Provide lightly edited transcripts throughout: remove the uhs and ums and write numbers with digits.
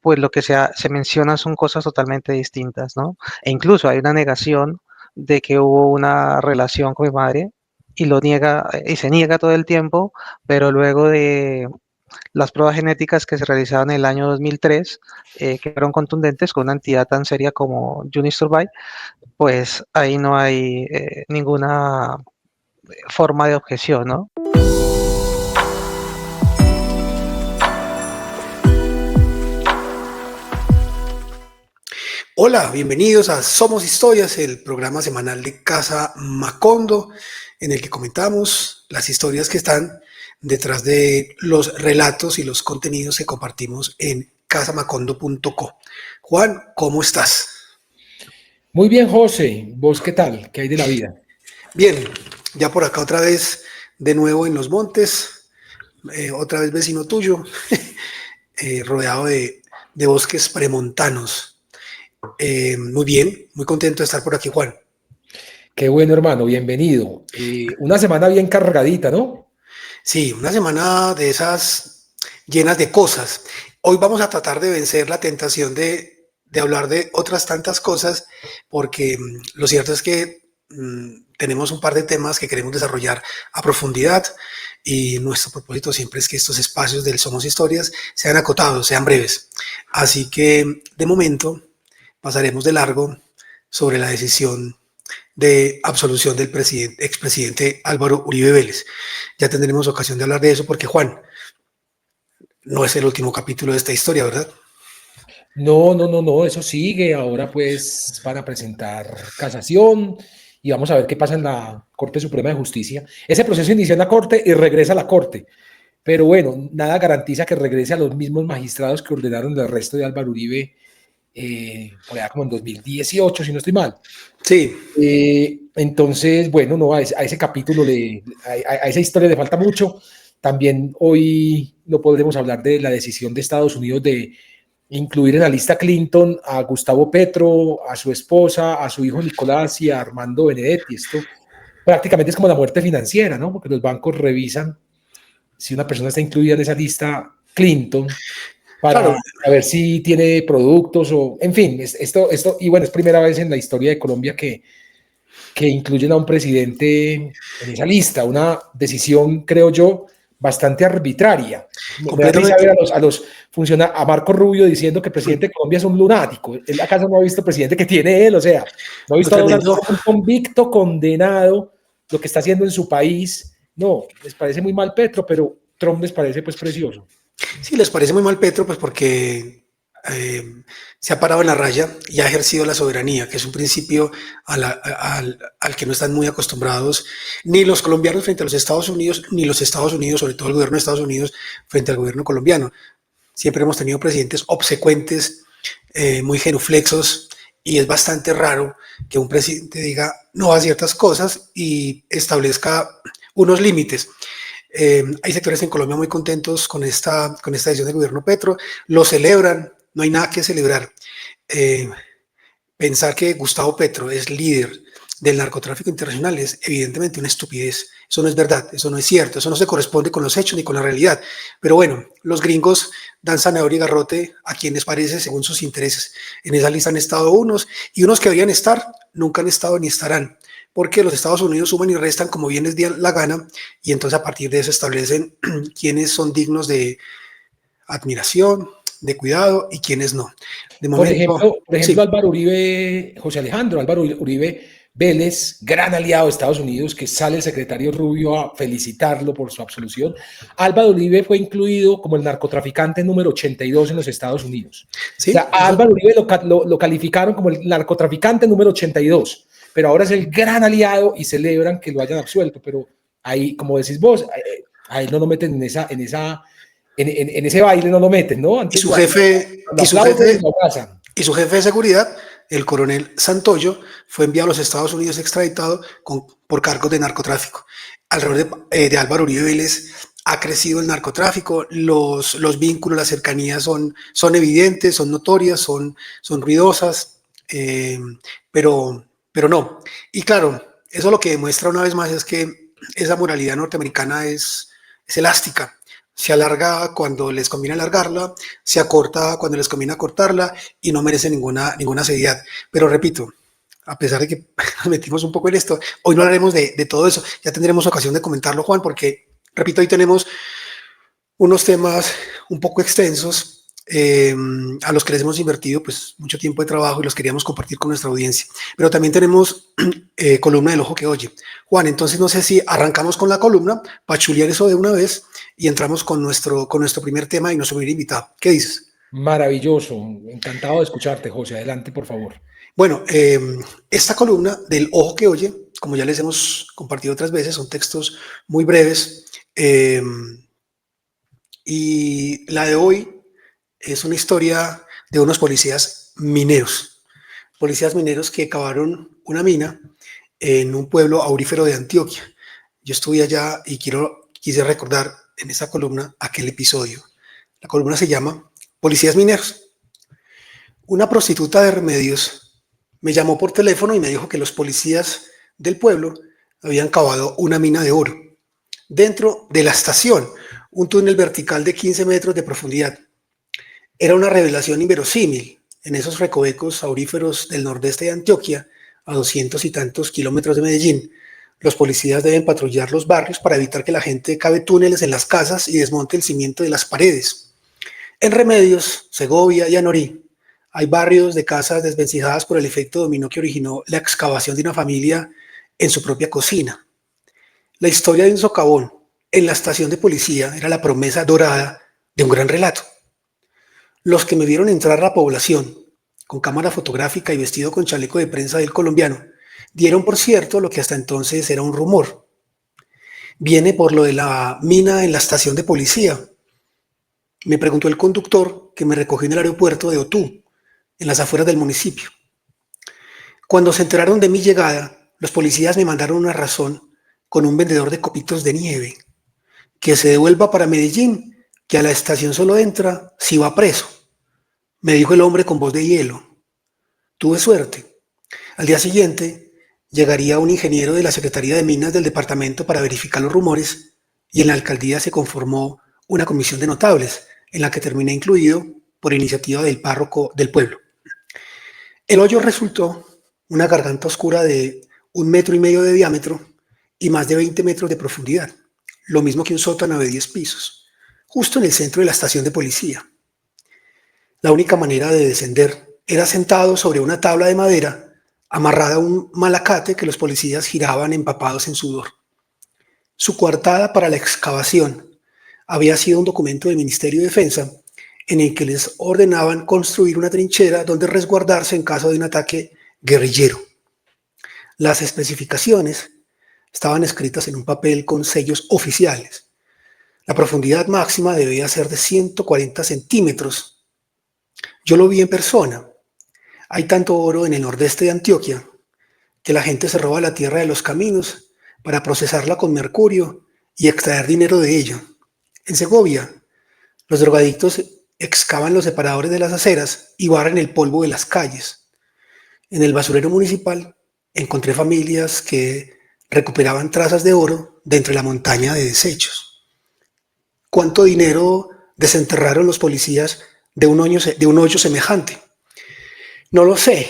pues lo que se menciona son cosas totalmente distintas, ¿no? E incluso hay una negación de que hubo una relación con mi madre y lo niega y se niega todo el tiempo, pero luego de las pruebas genéticas que se realizaron en el año 2003, que fueron contundentes con una entidad tan seria como Unisturbide, pues ahí no hay ninguna forma de objeción, ¿no? Hola, bienvenidos a Somos Historias, el programa semanal de Casa Macondo, en el que comentamos las historias que están detrás de los relatos y los contenidos que compartimos en casamacondo.co. Juan, ¿cómo estás? Muy bien, José. ¿Vos qué tal? ¿Qué hay de la vida? Bien, ya por acá otra vez, de nuevo en los montes, otra vez vecino tuyo, rodeado de bosques premontanos. Muy bien, muy contento de estar por aquí, Juan. Qué bueno, hermano. Bienvenido. Una semana bien cargadita, ¿no? Sí, una semana de esas llenas de cosas. Hoy vamos a tratar de vencer la tentación de hablar de otras tantas cosas, porque lo cierto es que tenemos un par de temas que queremos desarrollar a profundidad y nuestro propósito siempre es que estos espacios del Somos Historias sean acotados, sean breves. Así que de momento pasaremos de largo sobre la decisión de absolución del expresidente Álvaro Uribe Vélez. Ya tendremos ocasión de hablar de eso porque, Juan, no es el último capítulo de esta historia, ¿verdad? No, eso sigue. Ahora pues van a presentar casación y vamos a ver qué pasa en la Corte Suprema de Justicia. Ese proceso inició en la Corte y regresa a la Corte. Pero bueno, nada garantiza que regrese a los mismos magistrados que ordenaron el arresto de Álvaro Uribe por allá como en 2018, si no estoy mal. Sí. Entonces, bueno, no, a ese capítulo, a esa historia le falta mucho. También hoy no podremos hablar de la decisión de Estados Unidos de incluir en la lista Clinton a Gustavo Petro, a su esposa, a su hijo Nicolás y a Armando Benedetti. Esto prácticamente es como la muerte financiera, ¿no? Porque los bancos revisan si una persona está incluida en esa lista Clinton para ver si tiene productos o, en fin, y bueno, es primera vez en la historia de Colombia que incluyen a un presidente en esa lista, una decisión, creo yo, bastante arbitraria. Me da risa ver a los funcionarios, a Marco Rubio diciendo que el presidente de Colombia es un lunático. ¿Él acaso no ha visto el presidente que tiene él? O sea, no ha visto a un convicto, condenado, lo que está haciendo en su país. No, les parece muy mal Petro, pero Trump les parece pues precioso. Sí, les parece muy mal Petro, pues porque se ha parado en la raya y ha ejercido la soberanía, que es un principio al que no están muy acostumbrados ni los colombianos frente a los Estados Unidos, ni los Estados Unidos, sobre todo el gobierno de Estados Unidos, frente al gobierno colombiano. Siempre hemos tenido presidentes obsecuentes, muy genuflexos, y es bastante raro que un presidente diga no a ciertas cosas y establezca unos límites. Hay sectores en Colombia muy contentos con esta decisión del gobierno Petro, lo celebran, no hay nada que celebrar. Pensar que Gustavo Petro es líder del narcotráfico internacional es evidentemente una estupidez. Eso no es verdad, eso no es cierto, eso no se corresponde con los hechos ni con la realidad. Pero bueno, los gringos dan zanahoria y garrote a quienes parece según sus intereses. En esa lista han estado unos y unos que deberían estar, nunca han estado ni estarán, porque los Estados Unidos suman y restan como bien les dé la gana y entonces a partir de eso establecen quiénes son dignos de admiración, de cuidado y quiénes no. De momento, por ejemplo sí. Álvaro Uribe, José Alejandro, Álvaro Uribe Vélez, gran aliado de Estados Unidos, que sale el secretario Rubio a felicitarlo por su absolución. Álvaro Uribe fue incluido como el narcotraficante número 82 en los Estados Unidos. ¿Sí? O sea, a Álvaro Uribe lo calificaron como el narcotraficante número 82, pero ahora es el gran aliado y celebran que lo hayan absuelto. Pero ahí, como decís vos, a él no lo meten en ese baile, no lo meten, ¿no? Antes, y su jefe de seguridad, el coronel Santoyo, fue enviado a los Estados Unidos extraditado por cargos de narcotráfico. Alrededor de Álvaro Uribe Vélez ha crecido el narcotráfico, los vínculos, las cercanías son evidentes, son notorias, son ruidosas, pero no. Y claro, eso lo que demuestra una vez más es que esa moralidad norteamericana es elástica. se alarga cuando les conviene alargarla, se acorta cuando les conviene acortarla y no merece ninguna seriedad. Pero repito, a pesar de que nos metimos un poco en esto, hoy no hablaremos de todo eso, ya tendremos ocasión de comentarlo, Juan, porque, repito, hoy tenemos unos temas un poco extensos a los que les hemos invertido pues mucho tiempo de trabajo y los queríamos compartir con nuestra audiencia. Pero también tenemos columna del ojo que oye. Juan, entonces no sé si arrancamos con la columna para chulear eso de una vez y entramos con nuestro primer tema y nuestro primer invitado. ¿Qué dices? Maravilloso, encantado de escucharte, José. Adelante, por favor. Bueno, esta columna del ojo que oye, como ya les hemos compartido otras veces, son textos muy breves y la de hoy es una historia de unos policías mineros que cavaron una mina en un pueblo aurífero de Antioquia. Yo estuve allá y quise recordar en esa columna aquel episodio. La columna se llama Policías Mineros. Una prostituta de Remedios me llamó por teléfono y me dijo que los policías del pueblo habían cavado una mina de oro dentro de la estación, un túnel vertical de 15 metros de profundidad. Era una revelación inverosímil en esos recovecos auríferos del nordeste de Antioquia, a 200 y tantos kilómetros de Medellín. Los policías deben patrullar los barrios para evitar que la gente cave túneles en las casas y desmonte el cimiento de las paredes. En Remedios, Segovia y Anorí hay barrios de casas desvencijadas por el efecto dominó que originó la excavación de una familia en su propia cocina. La historia de un socavón en la estación de policía era la promesa dorada de un gran relato. Los que me vieron entrar a la población con cámara fotográfica y vestido con chaleco de prensa del colombiano dieron por cierto lo que hasta entonces era un rumor. Viene por lo de la mina en la estación de policía. Me preguntó el conductor que me recogió en el aeropuerto de Otú, en las afueras del municipio. Cuando se enteraron de mi llegada, los policías me mandaron una razón con un vendedor de copitos de nieve, que se devuelva para Medellín, que a la estación solo entra si va preso, me dijo el hombre con voz de hielo. Tuve suerte. Al día siguiente llegaría un ingeniero de la Secretaría de Minas del departamento para verificar los rumores y en la alcaldía se conformó una comisión de notables en la que terminé incluido por iniciativa del párroco del pueblo. El hoyo resultó una garganta oscura de 1,5 metros de diámetro y más de 20 metros de profundidad, lo mismo que un sótano de 10 pisos, justo en el centro de la estación de policía. La única manera de descender era sentado sobre una tabla de madera amarrada a un malacate que los policías giraban empapados en sudor. Su coartada para la excavación había sido un documento del Ministerio de Defensa en el que les ordenaban construir una trinchera donde resguardarse en caso de un ataque guerrillero. Las especificaciones estaban escritas en un papel con sellos oficiales. La profundidad máxima debía ser de 140 centímetros. Yo lo vi en persona. Hay tanto oro en el nordeste de Antioquia que la gente se roba la tierra de los caminos para procesarla con mercurio y extraer dinero de ello. En Segovia, los drogadictos excavan los separadores de las aceras y barren el polvo de las calles. En el basurero municipal encontré familias que recuperaban trazas de oro de entre la montaña de desechos. ¿Cuánto dinero desenterraron los policías de un hoyo semejante? No lo sé,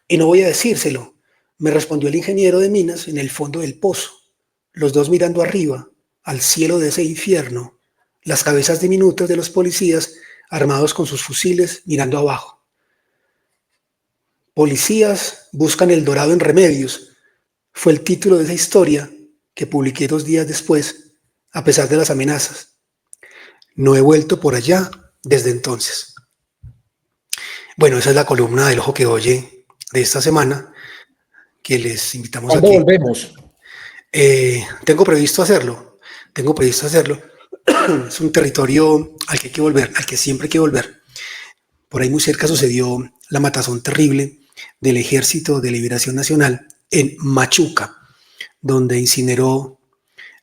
y no voy a decírselo, me respondió el ingeniero de minas en el fondo del pozo, los dos mirando arriba, al cielo de ese infierno, las cabezas diminutas de los policías armados con sus fusiles mirando abajo. Policías buscan el dorado en Remedios, fue el título de esa historia que publiqué 2 días después, a pesar de las amenazas. No he vuelto por allá desde entonces. Bueno, esa es la columna del ojo que oye de esta semana, que les invitamos ¿Cuándo aquí. volvemos? Tengo previsto hacerlo. Es un territorio al que hay que volver, al que siempre hay que volver. Por ahí muy cerca sucedió la matazón terrible del Ejército de Liberación Nacional en Machuca, donde incineró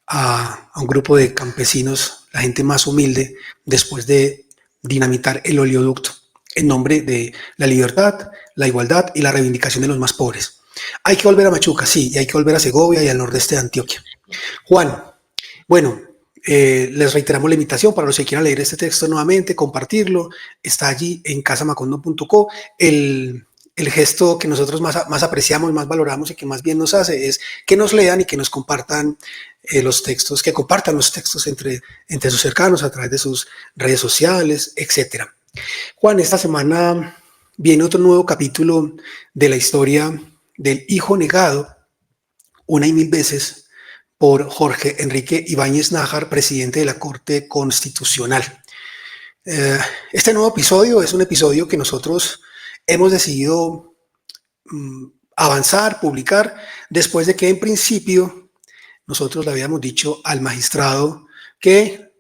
a un grupo de campesinos, la gente más humilde, después de dinamitar el oleoducto en nombre de la libertad, la igualdad y la reivindicación de los más pobres. Hay que volver a Machuca, sí, y hay que volver a Segovia y al nordeste de Antioquia. Juan, bueno, Les reiteramos la invitación para los que quieran leer este texto nuevamente, compartirlo. Está allí en casamacondo.co. El gesto que nosotros más apreciamos, más valoramos y que más bien nos hace es que nos lean y que nos compartan los textos, que compartan los textos entre sus cercanos a través de sus redes sociales, etc. Juan, esta semana viene otro nuevo capítulo de la historia del hijo negado, una y mil veces, por Jorge Enrique Ibáñez Nájar, presidente de la Corte Constitucional. Este nuevo episodio es un episodio que nosotros hemos decidido avanzar, publicar, después de que en principio nosotros le habíamos dicho al magistrado que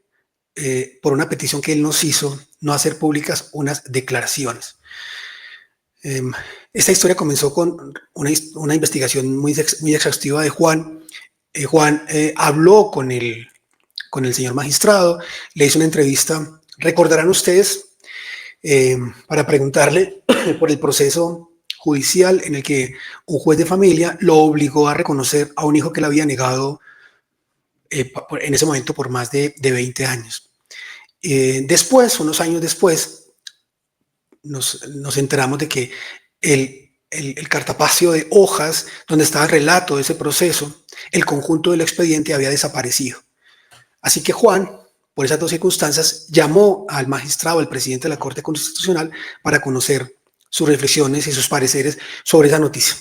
por una petición que él nos hizo, no hacer públicas unas declaraciones. Esta historia comenzó con una investigación muy exhaustiva de Juan. Juan habló con el señor magistrado, le hizo una entrevista. Recordarán ustedes para preguntarle por el proceso judicial en el que un juez de familia lo obligó a reconocer a un hijo que le había negado en ese momento por más de 20 años. Después, unos años después, nos enteramos de que el cartapacio de hojas donde estaba el relato de ese proceso, el conjunto del expediente había desaparecido. Así que Juan, por esas dos circunstancias, llamó al magistrado, al presidente de la Corte Constitucional, para conocer sus reflexiones y sus pareceres sobre esa noticia.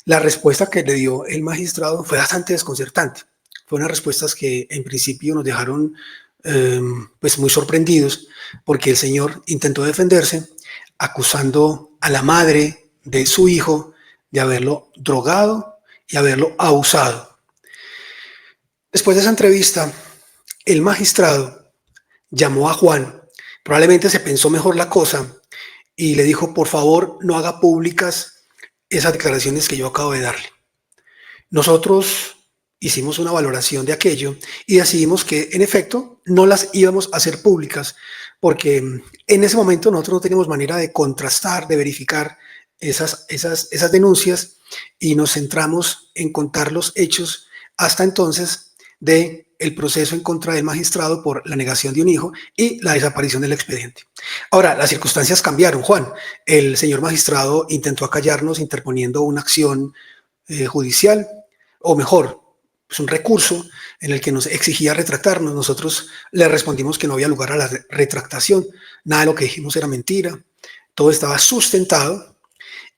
La respuesta que le dio el magistrado fue bastante desconcertante. Fueron unas respuestas que en principio nos dejaron pues muy sorprendidos, porque el señor intentó defenderse acusando a la madre de su hijo de haberlo drogado y haberlo abusado. Después de esa entrevista, el magistrado llamó a Juan, probablemente se pensó mejor la cosa y le dijo: por favor, no haga públicas esas declaraciones que yo acabo de darle. Nosotros hicimos una valoración de aquello y decidimos que, en efecto, no las íbamos a hacer públicas, porque en ese momento nosotros no teníamos manera de contrastar, de verificar esas denuncias, y nos centramos en contar los hechos hasta entonces del proceso en contra del magistrado por la negación de un hijo y la desaparición del expediente. Ahora, las circunstancias cambiaron, Juan. El señor magistrado intentó acallarnos interponiendo una acción judicial, o mejor, pues un recurso en el que nos exigía retractarnos. Nosotros le respondimos que no había lugar a la retractación, nada de lo que dijimos era mentira, todo estaba sustentado,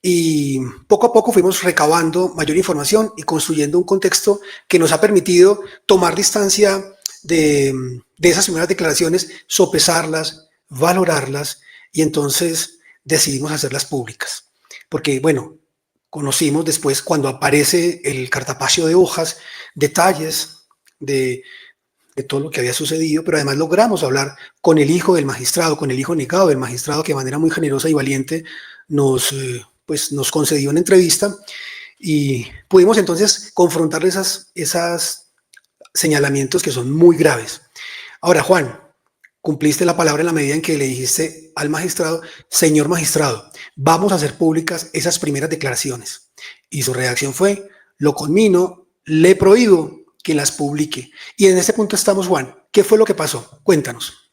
y poco a poco fuimos recabando mayor información y construyendo un contexto que nos ha permitido tomar distancia de esas primeras declaraciones, sopesarlas, valorarlas, y entonces decidimos hacerlas públicas. Porque, bueno, conocimos después, cuando aparece el cartapacio de hojas, detalles de todo lo que había sucedido, pero además logramos hablar con el hijo del magistrado, con el hijo negado del magistrado, que de manera muy generosa y valiente nos concedió una entrevista, y pudimos entonces confrontar esos señalamientos que son muy graves. Ahora, Juan, cumpliste la palabra en la medida en que le dijiste al magistrado: señor magistrado, vamos a hacer públicas esas primeras declaraciones. Y su reacción fue: lo conmino, le prohíbo que las publique. Y en este punto estamos, Juan. ¿Qué fue lo que pasó? Cuéntanos.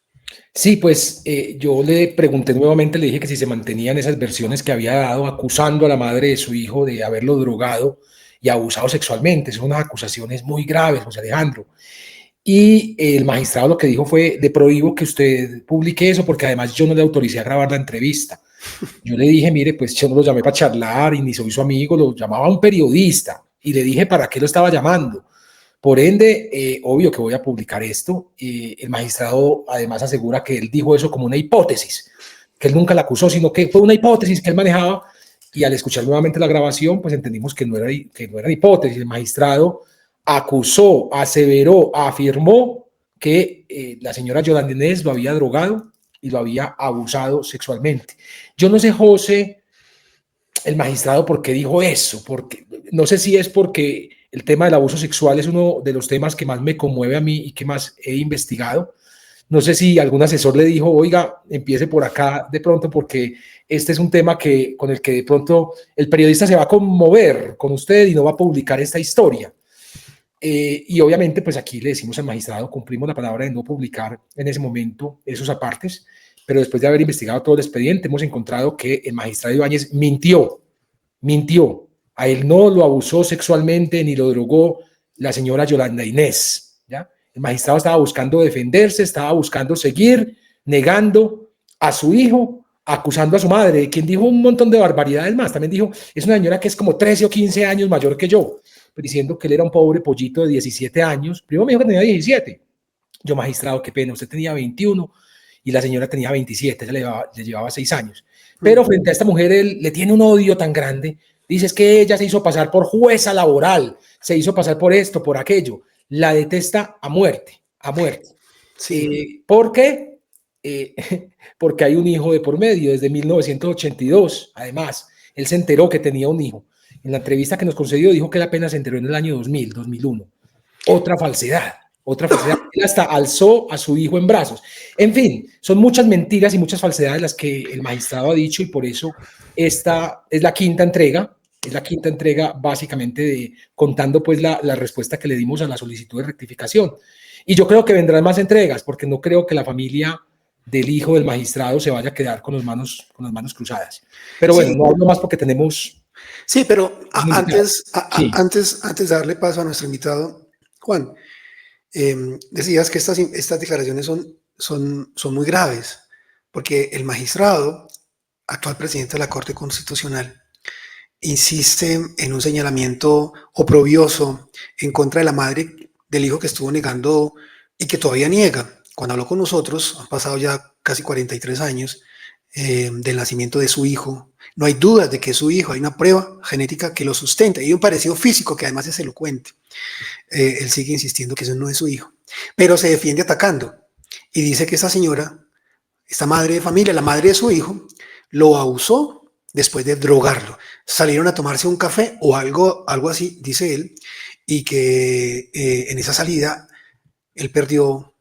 Sí, pues yo le pregunté nuevamente, le dije que si se mantenían esas versiones que había dado acusando a la madre de su hijo de haberlo drogado y abusado sexualmente. Son unas acusaciones muy graves, José Alejandro. Y el magistrado lo que dijo fue: le prohíbo que usted publique eso, porque además yo no le autoricé a grabar la entrevista. Yo le dije: mire, pues yo no lo llamé para charlar y ni soy su amigo, lo llamaba un periodista, y le dije para qué lo estaba llamando. Por ende, obvio que voy a publicar esto. El magistrado además asegura que él dijo eso como una hipótesis, que él nunca la acusó, sino que fue una hipótesis que él manejaba, y al escuchar nuevamente la grabación, pues entendimos que no era hipótesis. El magistrado acusó, aseveró, afirmó que la señora Yolanda Inés lo había drogado y lo había abusado sexualmente. Yo no sé, José, el magistrado, por qué dijo eso, porque no sé si es porque el tema del abuso sexual es uno de los temas que más me conmueve a mí y que más he investigado. No sé si algún asesor le dijo: oiga, empiece por acá de pronto, porque este es un tema con el que de pronto el periodista se va a conmover con usted y no va a publicar esta historia. Y obviamente, pues aquí le decimos al magistrado, cumplimos la palabra de no publicar en ese momento esos apartes, pero después de haber investigado todo el expediente, hemos encontrado que el magistrado Ibáñez mintió. A él no lo abusó sexualmente ni lo drogó la señora Yolanda Inés, ¿ya? El magistrado estaba buscando defenderse, estaba buscando seguir negando a su hijo, acusando a su madre, quien dijo un montón de barbaridades más. También dijo, es una señora que es como 13 o 15 años mayor que yo, diciendo que él era un pobre pollito de 17 años. Primero me dijo que tenía 17. Yo, magistrado, qué pena, usted tenía 21 y la señora tenía 27, ella le llevaba 6 años. Pero frente a esta mujer, él le tiene un odio tan grande. Dice, es que ella se hizo pasar por jueza laboral, se hizo pasar por esto, por aquello. La detesta a muerte, a muerte. Sí. ¿Por qué? Porque hay un hijo de por medio desde 1982. Además, él se enteró que tenía un hijo. En la entrevista que nos concedió dijo que él apenas se enteró en el año 2000, 2001. Otra falsedad, otra falsedad. Él hasta alzó a su hijo en brazos. En fin, son muchas mentiras y muchas falsedades las que el magistrado ha dicho, y por eso esta es la quinta entrega. Es la quinta entrega básicamente contando pues la respuesta que le dimos a la solicitud de rectificación. Y yo creo que vendrán más entregas, porque no creo que la familia del hijo del magistrado se vaya a quedar con las manos cruzadas. Pero bueno, Sí. no hablo más porque tenemos... Sí, pero antes, Sí. antes de darle paso a nuestro invitado, Juan, decías que estas declaraciones son muy graves, porque el magistrado, actual presidente de la Corte Constitucional, insiste en un señalamiento oprobioso en contra de la madre del hijo que estuvo negando y que todavía niega. Cuando habló con nosotros, han pasado ya casi 43 años del nacimiento de su hijo. No hay dudas de que es su hijo, hay una prueba genética que lo sustenta y un parecido físico que además es elocuente. Él sigue insistiendo que eso no es su hijo, pero se defiende atacando y dice que esa señora, esta madre de familia, la madre de su hijo, lo abusó después de drogarlo. Salieron a tomarse un café o algo así, dice él, y que en esa salida él perdió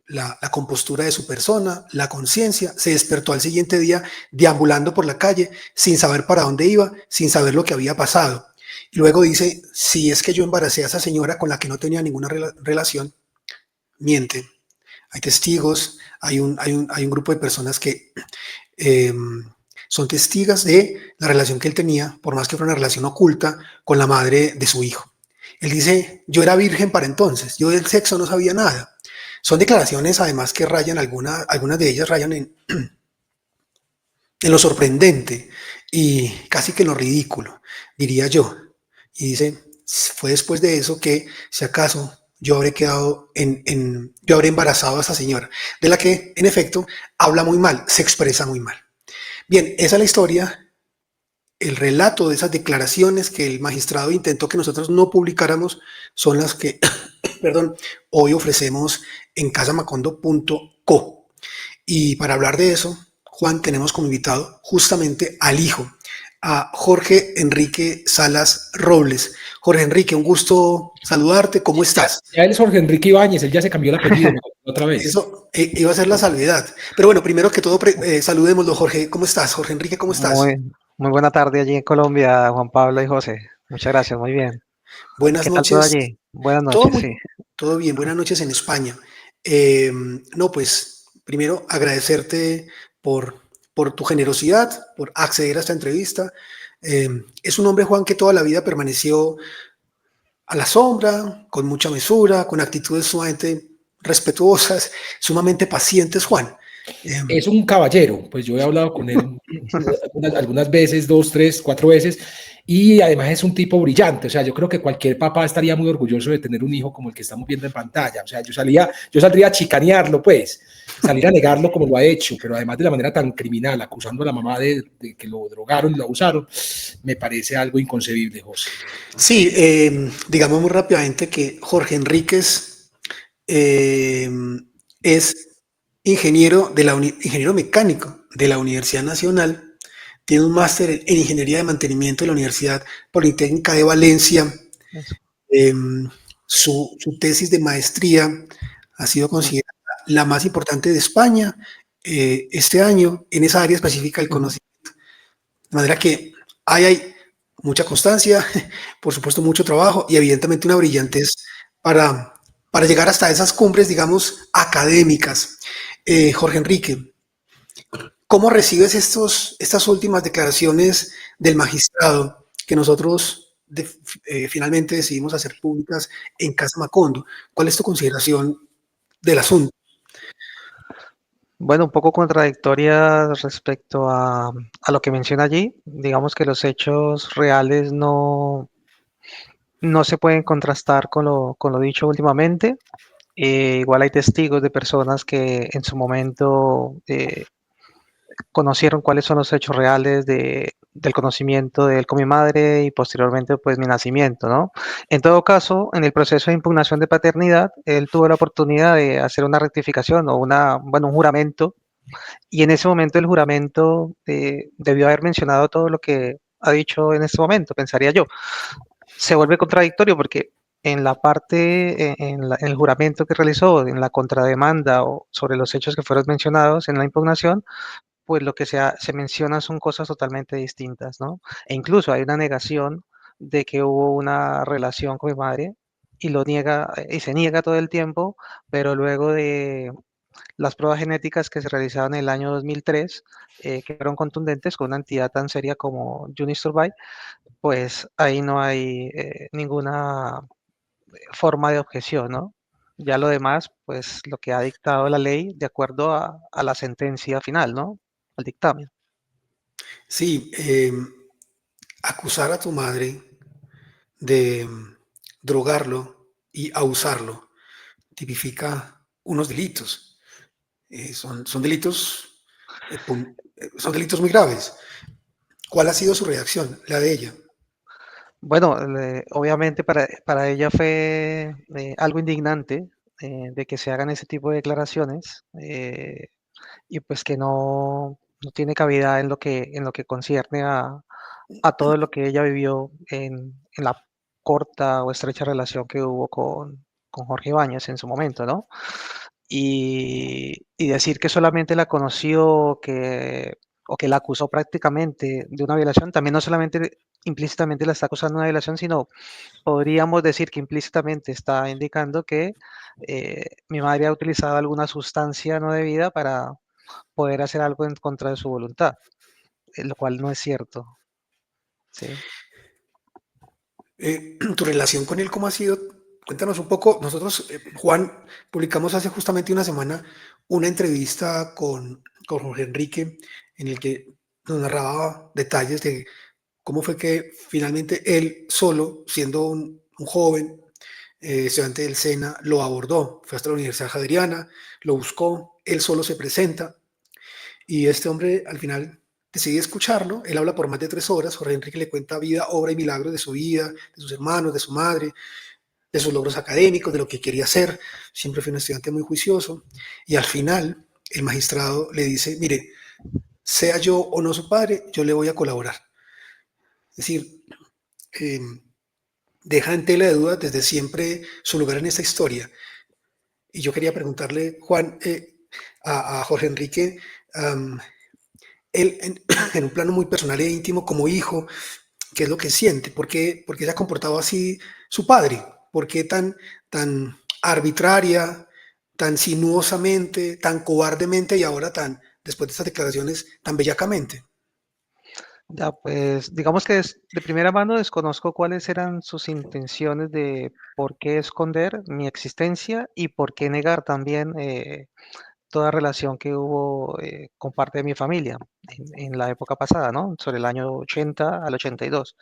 la compostura de su persona, la conciencia, se despertó al siguiente día deambulando por la calle sin saber para dónde iba, sin saber lo que había pasado. Y luego dice, si es que yo embaracé a esa señora con la que no tenía ninguna relación, miente. Hay testigos, hay un grupo de personas que son testigas de la relación que él tenía, por más que fuera una relación oculta, con la madre de su hijo. Él dice, yo era virgen para entonces, yo del sexo no sabía nada. Son declaraciones además que rayan, algunas de ellas rayan en lo sorprendente y casi que en lo ridículo, diría yo. Y dice, fue después de eso que, si acaso, yo habré quedado yo habré embarazado a esa señora, de la que, en efecto, habla muy mal, se expresa muy mal. Bien, esa es la historia, el relato de esas declaraciones que el magistrado intentó que nosotros no publicáramos, son las que, perdón, hoy ofrecemos en casamacondo.co. Y para hablar de eso, Juan, tenemos como invitado justamente al hijo, a Jorge Enrique Salas Robles. Jorge Enrique, un gusto saludarte, ¿cómo estás? Ya él es Jorge Enrique Ibáñez, él ya se cambió el apellido otra vez. Eso iba a ser la salvedad. Pero bueno, primero que todo, saludémoslo, Jorge. ¿Cómo estás? Jorge Enrique, ¿cómo estás? Muy buena tarde allí en Colombia, Juan Pablo y José. Muchas gracias, muy bien. Buenas ¿Qué tal todo noches. allí? Buenas Todo, noches, sí. todo bien, buenas noches en España. No, pues primero agradecerte por, por tu generosidad, por acceder a esta entrevista. Es un hombre, Juan, que toda la vida permaneció a la sombra, con mucha mesura, con actitudes sumamente respetuosas, sumamente pacientes, Juan. Es un caballero, pues yo he hablado con él algunas veces, 2, 3, 4 veces, y además es un tipo brillante. O sea, yo creo que cualquier papá estaría muy orgulloso de tener un hijo como el que estamos viendo en pantalla. O sea, yo saldría a chicanearlo, pues, salir a negarlo como lo ha hecho, pero además de la manera tan criminal, acusando a la mamá de que lo drogaron y lo abusaron, me parece algo inconcebible, José. Sí, digamos muy rápidamente que Jorge Enríquez es ingeniero mecánico de la Universidad Nacional, tiene un máster en Ingeniería de Mantenimiento de la Universidad Politécnica de Valencia. Su tesis de maestría ha sido considerada la más importante de España este año en esa área específica del conocimiento. De manera que hay mucha constancia, por supuesto mucho trabajo y evidentemente una brillantez para, para llegar hasta esas cumbres, digamos, académicas. Jorge Enrique, ¿cómo recibes estas últimas declaraciones del magistrado que nosotros finalmente decidimos hacer públicas en Casa Macondo? ¿Cuál es tu consideración del asunto? Bueno, un poco contradictoria respecto a lo que menciona allí. Digamos que los hechos reales no se pueden contrastar con lo dicho últimamente. Igual hay testigos de personas que en su momento conocieron cuáles son los hechos reales del conocimiento de él con mi madre y posteriormente pues mi nacimiento, ¿no? En todo caso, en el proceso de impugnación de paternidad, él tuvo la oportunidad de hacer una rectificación o bueno, un juramento, y en ese momento el juramento debió haber mencionado todo lo que ha dicho en este momento, pensaría yo. Se vuelve contradictorio porque en la parte, en el juramento que realizó, en la contrademanda o sobre los hechos que fueron mencionados en la impugnación, pues lo que se menciona son cosas totalmente distintas, ¿no? E incluso hay una negación de que hubo una relación con mi madre y lo niega y se niega todo el tiempo, pero luego de las pruebas genéticas que se realizaron en el año 2003, que fueron contundentes con una entidad tan seria como Unisturbay, pues ahí no hay ninguna forma de objeción, ¿no? Ya lo demás, pues lo que ha dictado la ley de acuerdo a la sentencia final, ¿no? Al dictamen. Sí, acusar a tu madre de drogarlo y abusarlo tipifica unos delitos. Son delitos, son delitos muy graves. ¿Cuál ha sido su reacción, la de ella? Bueno, obviamente para ella fue algo indignante de que se hagan ese tipo de declaraciones y pues que no tiene cabida en lo que concierne a todo lo que ella vivió en la corta o estrecha relación que hubo con Jorge Ibáñez en su momento, ¿no? Y decir que solamente la conoció o que la acusó prácticamente de una violación, también no solamente implícitamente la está acusando de una violación, sino podríamos decir que implícitamente está indicando que mi madre ha utilizado alguna sustancia no debida para poder hacer algo en contra de su voluntad, lo cual no es cierto. Sí. ¿Tu relación con él cómo ha sido? Cuéntanos un poco. Nosotros, Juan, publicamos hace justamente una semana una entrevista con Jorge Enrique en el que nos narraba detalles de cómo fue que finalmente él solo, siendo un joven estudiante del SENA, lo abordó. Fue hasta la Universidad Javeriana, lo buscó, él solo se presenta y este hombre al final decide escucharlo. Él habla por más de 3 horas. Jorge Enrique le cuenta vida, obra y milagros de su vida, de sus hermanos, de su madre, de sus logros académicos, de lo que quería hacer. Siempre fue un estudiante muy juicioso. Y al final, el magistrado le dice: mire, sea yo o no su padre, yo le voy a colaborar. Es decir, eh, deja en tela de dudas desde siempre su lugar en esta historia. Y yo quería preguntarle, Juan, a Jorge Enrique, um, él en un plano muy personal e íntimo como hijo, ¿qué es lo que siente? ¿Por qué se ha comportado así su padre? ¿Por qué tan arbitraria, tan sinuosamente, tan cobardemente y ahora después de estas declaraciones, tan bellacamente? Ya, pues digamos que de primera mano desconozco cuáles eran sus intenciones de por qué esconder mi existencia y por qué negar también toda relación que hubo con parte de mi familia en la época pasada, ¿no? Sobre el año 80 al 82.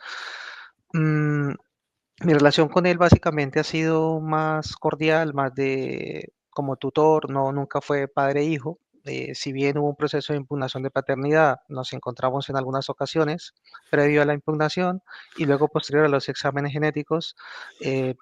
Mm, Mi relación con él básicamente ha sido más cordial, más de como tutor, no, nunca fue padre-hijo. Si bien hubo un proceso de impugnación de paternidad, nos encontramos en algunas ocasiones previo a la impugnación y luego posterior a los exámenes genéticos,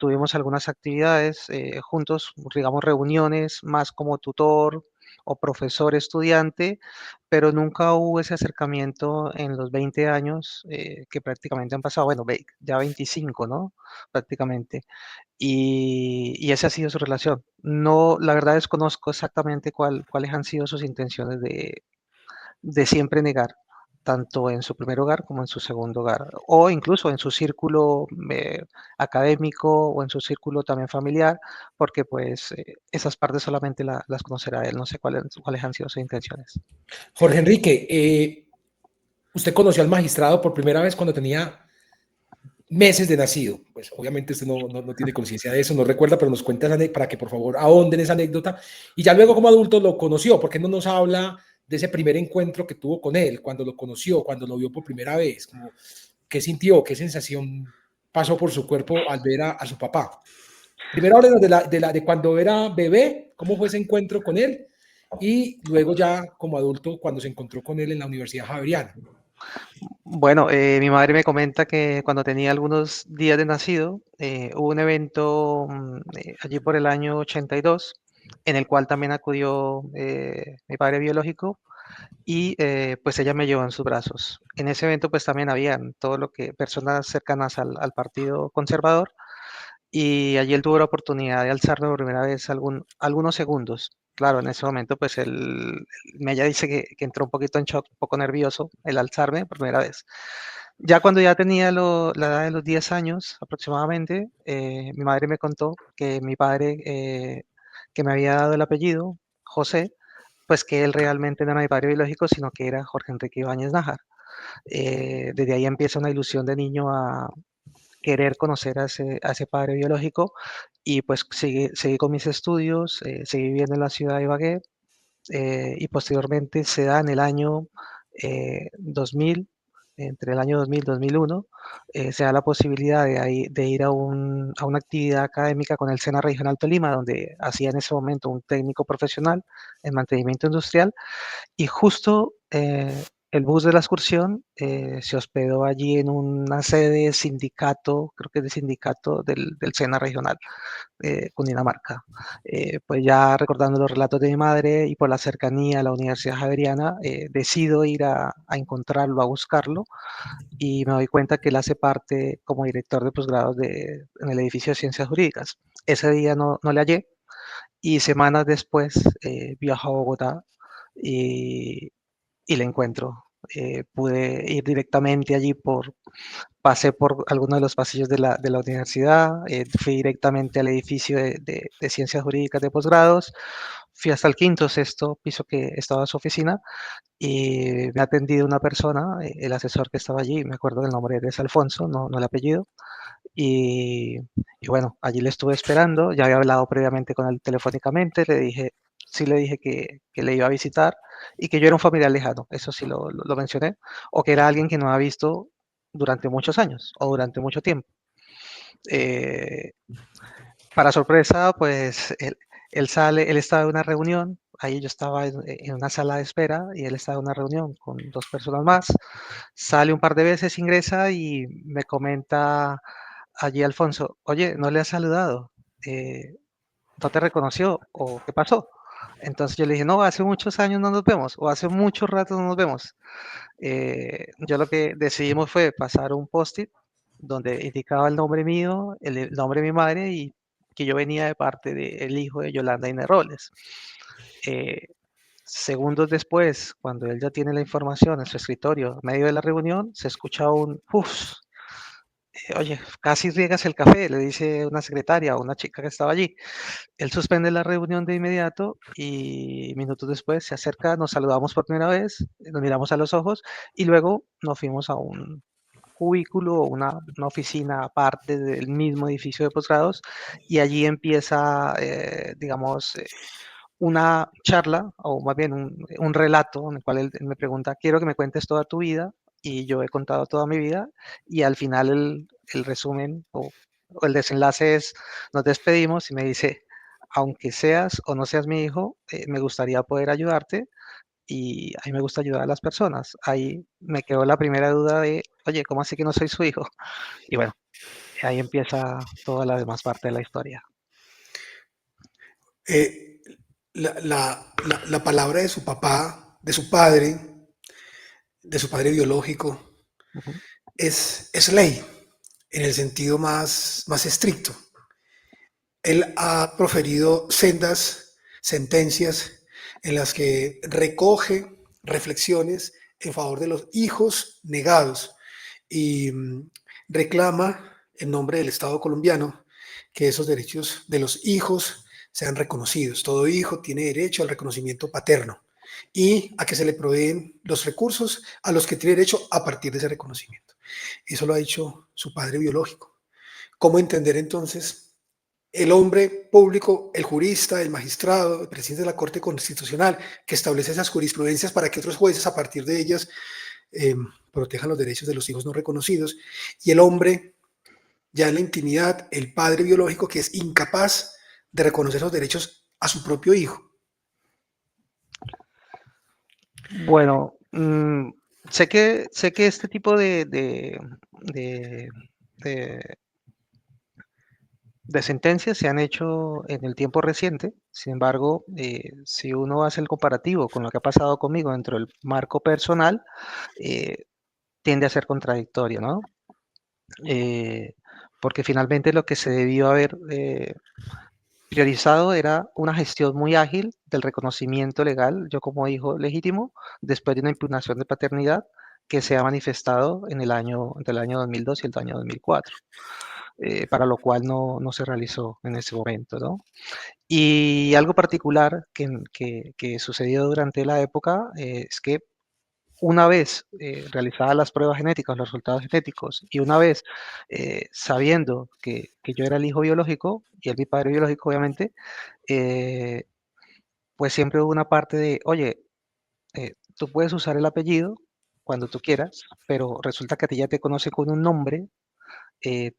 tuvimos algunas actividades juntos, digamos reuniones más como tutor o profesor estudiante, pero nunca hubo ese acercamiento en los 20 años que prácticamente han pasado, bueno, ya 25, ¿no? Prácticamente. Y esa ha sido su relación. No, la verdad desconozco exactamente cuáles han sido sus intenciones de siempre negar. tanto en su primer hogar como en su segundo hogar, o incluso en su círculo académico o en su círculo también familiar, porque pues esas partes solamente las conocerá él, no sé cuáles han sido sus intenciones. Jorge Enrique, usted conoció al magistrado por primera vez cuando tenía meses de nacido. Pues obviamente usted no tiene conciencia de eso, no recuerda, pero nos cuenta para que por favor ahonden esa anécdota. Y ya luego como adulto lo conoció, ¿por qué no nos habla de ese primer encuentro que tuvo con él, cuando lo conoció, cuando lo vio por primera vez? Como, ¿qué sintió? ¿Qué sensación pasó por su cuerpo al ver a su papá? Primero háblenos de cuando era bebé, cómo fue ese encuentro con él, y luego ya como adulto cuando se encontró con él en la Universidad Javeriana. Bueno, mi madre me comenta que cuando tenía algunos días de nacido, hubo un evento allí por el año 82, en el cual también acudió mi padre biológico y pues ella me llevó en sus brazos. En ese evento pues también habían todo lo que personas cercanas al partido conservador y allí él tuvo la oportunidad de alzarme por primera vez algunos segundos. Claro, en ese momento pues ella dice que entró un poquito en shock, un poco nervioso el alzarme por primera vez. Ya cuando ya tenía la edad de los 10 años aproximadamente, mi madre me contó que mi padre, que me había dado el apellido, José, pues que él realmente no era mi padre biológico, sino que era Jorge Enrique Ibáñez Nájar. Desde ahí empieza una ilusión de niño a querer conocer a ese padre biológico y pues seguí con mis estudios, seguí viviendo en la ciudad de Ibagué y posteriormente se da en el año 2000, entre el año 2000 y 2001, se da la posibilidad de ir a una actividad académica con el SENA Regional Tolima, donde hacía en ese momento un técnico profesional en mantenimiento industrial y justo el bus de la excursión se hospedó allí en una sede de sindicato, creo que es de sindicato del SENA regional, Cundinamarca. Pues ya recordando los relatos de mi madre y por la cercanía a la Universidad Javeriana, decido ir a encontrarlo, a buscarlo y me doy cuenta que él hace parte como director de posgrados en el edificio de Ciencias Jurídicas. Ese día no le hallé y semanas después viajo a Bogotá y, y le encuentro. Pude ir directamente allí pasé por algunos de los pasillos de la universidad, fui directamente al edificio de Ciencias Jurídicas de posgrados, fui hasta el quinto, sexto piso que estaba su oficina y me ha atendido una persona, el asesor que estaba allí, me acuerdo del nombre es Alfonso, no el apellido, y, y bueno, allí le estuve esperando, ya había hablado previamente con él telefónicamente, sí le dije que le iba a visitar y que yo era un familiar lejano, eso sí lo mencioné, o que era alguien que no había visto durante muchos años o durante mucho tiempo. Eh, para sorpresa, pues él estaba en una reunión, ahí yo estaba en una sala de espera y él estaba en una reunión con dos personas más, sale un par de veces, ingresa y me comenta allí Alfonso, oye, no le has saludado, no te reconoció o qué pasó. Entonces yo le dije, no, hace muchos años no nos vemos o hace mucho rato no nos vemos. Yo lo que decidimos fue pasar un post-it donde indicaba el nombre mío, el nombre de mi madre y que yo venía de parte del hijo de Yolanda Inés Robles. Eh, Segundos después, cuando él ya tiene la información en su escritorio, en medio de la reunión, se escucha un ¡puf! Oye, casi riegas el café, le dice una secretaria o una chica que estaba allí. Él suspende la reunión de inmediato y minutos después se acerca, nos saludamos por primera vez, nos miramos a los ojos y luego nos fuimos a un cubículo o una oficina aparte del mismo edificio de posgrados y allí empieza, digamos, una charla o más bien un relato en el cual él me pregunta, quiero que me cuentes toda tu vida y yo he contado toda mi vida y al final el resumen o el desenlace es, nos despedimos y me dice, aunque seas o no seas mi hijo, me gustaría poder ayudarte y a mí me gusta ayudar a las personas. Ahí me quedó la primera duda de, oye, ¿cómo así que no soy su hijo? Y bueno, ahí empieza toda la demás parte de la historia. Eh, la palabra de su papá, de su padre biológico, Ujú. es ley en el sentido más estricto. Él ha proferido sendas sentencias en las que recoge reflexiones en favor de los hijos negados y reclama en nombre del Estado colombiano que esos derechos de los hijos sean reconocidos. Todo hijo tiene derecho al reconocimiento paterno y a que se le proveen los recursos a los que tiene derecho a partir de ese reconocimiento. Eso lo ha dicho su padre biológico. ¿Cómo entender entonces el hombre público, el jurista, el magistrado, el presidente de la Corte Constitucional, que establece esas jurisprudencias para que otros jueces a partir de ellas eh, protejan los derechos de los hijos no reconocidos, y el hombre ya en la intimidad, el padre biológico que es incapaz de reconocer los derechos a su propio hijo? Bueno, sé que este tipo de, de- de sentencias se han hecho en el tiempo reciente. Sin embargo, si uno hace el comparativo con lo que ha pasado conmigo dentro del marco personal, eh, tiende a ser contradictorio, ¿no? Eh, Porque finalmente lo que se debió haber priorizado era una gestión muy ágil del reconocimiento legal, yo como hijo legítimo, después de una impugnación de paternidad que se ha manifestado en entre el año 2002 y el año 2004, para lo cual no se realizó en ese momento, ¿no? Y algo particular que sucedió durante la época es que una vez realizadas las pruebas genéticas, los resultados genéticos, y una vez sabiendo que yo era el hijo biológico y él mi padre biológico, obviamente, eh, pues siempre hubo una parte de, oye, tú puedes usar el apellido cuando tú quieras, pero resulta que a ti ya te conocen con un nombre,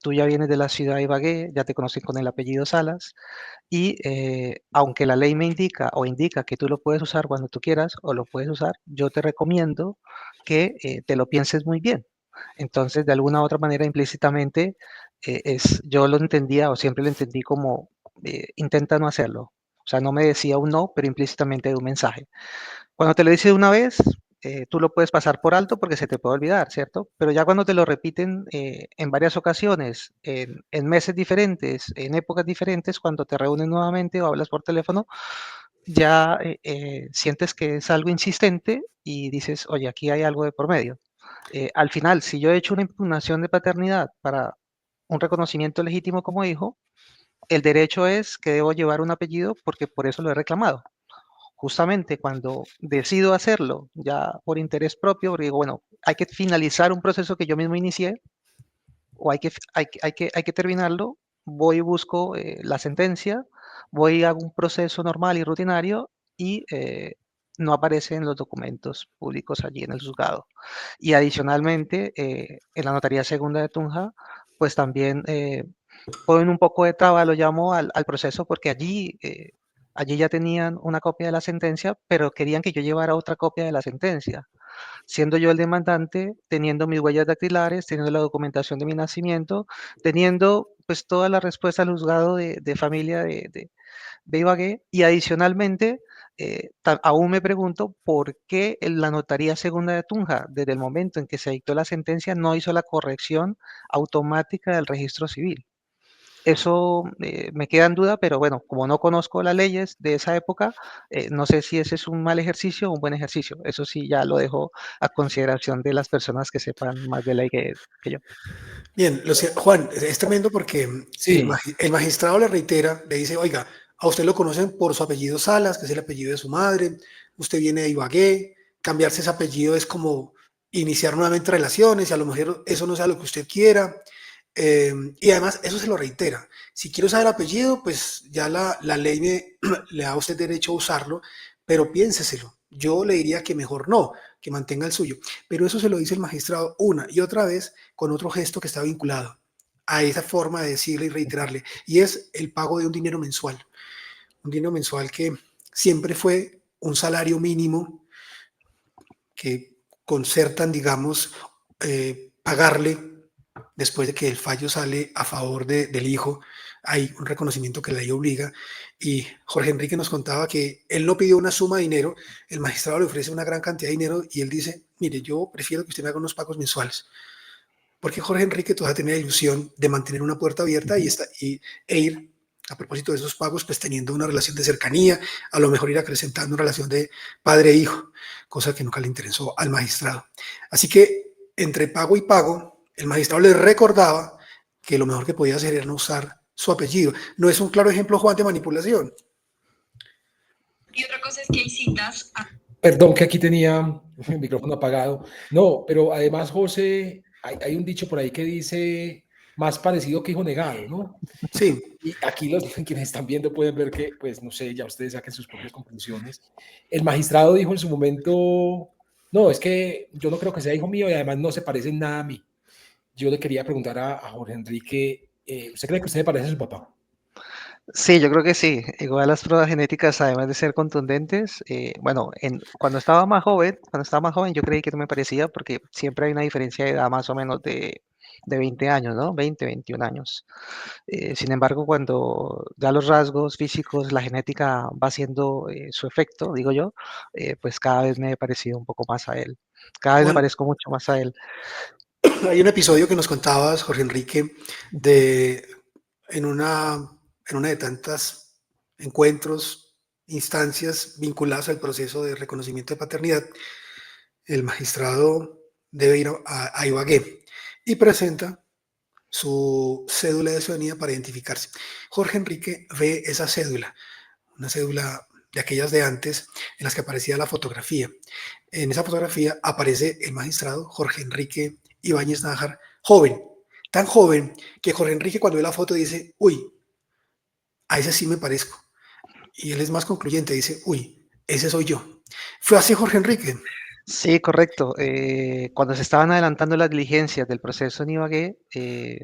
tú ya vienes de la ciudad de Ibagué, ya te conocen con el apellido Salas, y aunque la ley me indica o indica que tú lo puedes usar cuando tú quieras o lo puedes usar, yo te recomiendo que te lo pienses muy bien. Entonces, de alguna u otra manera, implícitamente, yo lo entendía o siempre lo entendí como intenta no hacerlo. O sea, no me decía un no, pero implícitamente de un mensaje. Cuando te lo dice una vez, tú lo puedes pasar por alto porque se te puede olvidar, ¿cierto? Pero ya cuando te lo repiten en varias ocasiones, en meses diferentes, en épocas diferentes, cuando te reúnen nuevamente o hablas por teléfono, ya sientes que es algo insistente y dices, oye, aquí hay algo de por medio. Al final, si yo he hecho una impugnación de paternidad para un reconocimiento legítimo como hijo, el derecho es que debo llevar un apellido porque por eso lo he reclamado. Justamente cuando decido hacerlo, ya por interés propio, porque digo, bueno, hay que finalizar un proceso que yo mismo inicié, o hay que terminarlo, voy y busco la sentencia, voy y hago un proceso normal y rutinario y no aparece en los documentos públicos allí en el juzgado. Y adicionalmente, en la Notaría Segunda de Tunja, pues también ponen un poco de traba, lo llamo al proceso, porque allí ya tenían una copia de la sentencia, pero querían que yo llevara otra copia de la sentencia, siendo yo el demandante, teniendo mis huellas dactilares, teniendo la documentación de mi nacimiento, teniendo pues toda la respuesta al juzgado de familia de Ibagué, y adicionalmente, aún me pregunto por qué la Notaría Segunda de Tunja, desde el momento en que se dictó la sentencia, no hizo la corrección automática del registro civil. Eso me queda en duda, pero bueno, como no conozco las leyes de esa época, no sé si ese es un mal ejercicio o un buen ejercicio. Eso sí, ya lo dejo a consideración de las personas que sepan más de ley que yo. Bien, Juan, es tremendo porque Sí, el magistrado le reitera, le dice, oiga, a usted lo conocen por su apellido Salas, que es el apellido de su madre, usted viene de Ibagué, cambiarse ese apellido es como iniciar nuevamente relaciones y a lo mejor eso no sea lo que usted quiera. Y además eso se lo reitera. Si quiere usar el apellido, pues ya la ley le da a usted derecho a usarlo, pero piénseselo. Yo le diría que mejor no, que mantenga el suyo. Pero eso se lo dice el magistrado una y otra vez con otro gesto que está vinculado a esa forma de decirle y reiterarle, y es el pago de un dinero mensual que siempre fue un salario mínimo que concertan, digamos, pagarle después de que el fallo sale a favor del hijo. Hay un reconocimiento que la ley obliga. Y Jorge Enrique nos contaba que él no pidió una suma de dinero, el magistrado le ofrece una gran cantidad de dinero y él dice, mire, yo prefiero que usted me haga unos pagos mensuales. Porque Jorge Enrique todavía tenía la ilusión de mantener una puerta abierta y ir a propósito de esos pagos, pues teniendo una relación de cercanía, a lo mejor ir acrecentando una relación de padre-hijo, cosa que nunca le interesó al magistrado. Así que entre pago y pago, el magistrado le recordaba que lo mejor que podía hacer era no usar su apellido. ¿No es un claro ejemplo, Juan, de manipulación? Y otra cosa es que hay citas. Perdón que aquí tenía el micrófono apagado. No, pero además, José, hay un dicho por ahí que dice más parecido que hijo negado, ¿no? Sí. Y aquí los quienes están viendo pueden ver que, pues no sé, ya ustedes saquen sus propias conclusiones. El magistrado dijo en su momento, no, es que yo no creo que sea hijo mío y además no se parece en nada a mí. Yo le quería preguntar a Jorge Enrique, ¿usted cree que usted se parece a su papá? Sí, yo creo que sí. Igual las pruebas genéticas, además de ser contundentes, bueno, cuando estaba más joven, yo creí que no me parecía porque siempre hay una diferencia de edad más o menos de 20 años, ¿no? 20, 21 años. Sin embargo, cuando ya los rasgos físicos, la genética va haciendo su efecto, digo yo, pues cada vez me he parecido un poco más a él. Cada vez me Juan, parezco mucho más a él. hay un episodio que nos contabas, Jorge Enrique, de en una, en una de tantas encuentros, instancias vinculadas al proceso de reconocimiento de paternidad, el magistrado debe ir a Ibagué y presenta su cédula de ciudadanía para identificarse. Jorge Enrique ve esa cédula, una cédula de aquellas de antes en las que aparecía la fotografía. En esa fotografía aparece el magistrado Jorge Enrique Ibáñez Nájar, joven, tan joven que Jorge Enrique cuando ve la foto dice, uy, a ese sí me parezco. Y él es más concluyente, dice, uy, ese soy yo. Fue así Jorge Enrique. Sí, correcto. Cuando se estaban adelantando las diligencias del proceso en Ibagué,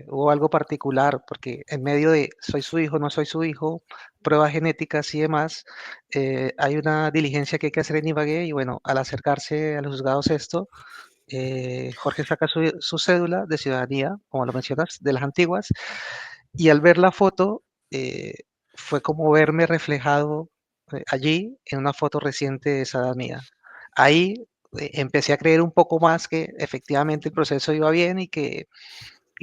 hubo algo particular, porque en medio de soy su hijo, no soy su hijo, pruebas genéticas y demás, hay una diligencia que hay que hacer en Ibagué y bueno, al acercarse a los juzgados esto, Jorge saca su cédula de ciudadanía, como lo mencionas, de las antiguas, y al ver la foto, fue como verme reflejado allí en una foto reciente de esa edad mía. Ahí empecé a creer un poco más que efectivamente el proceso iba bien y que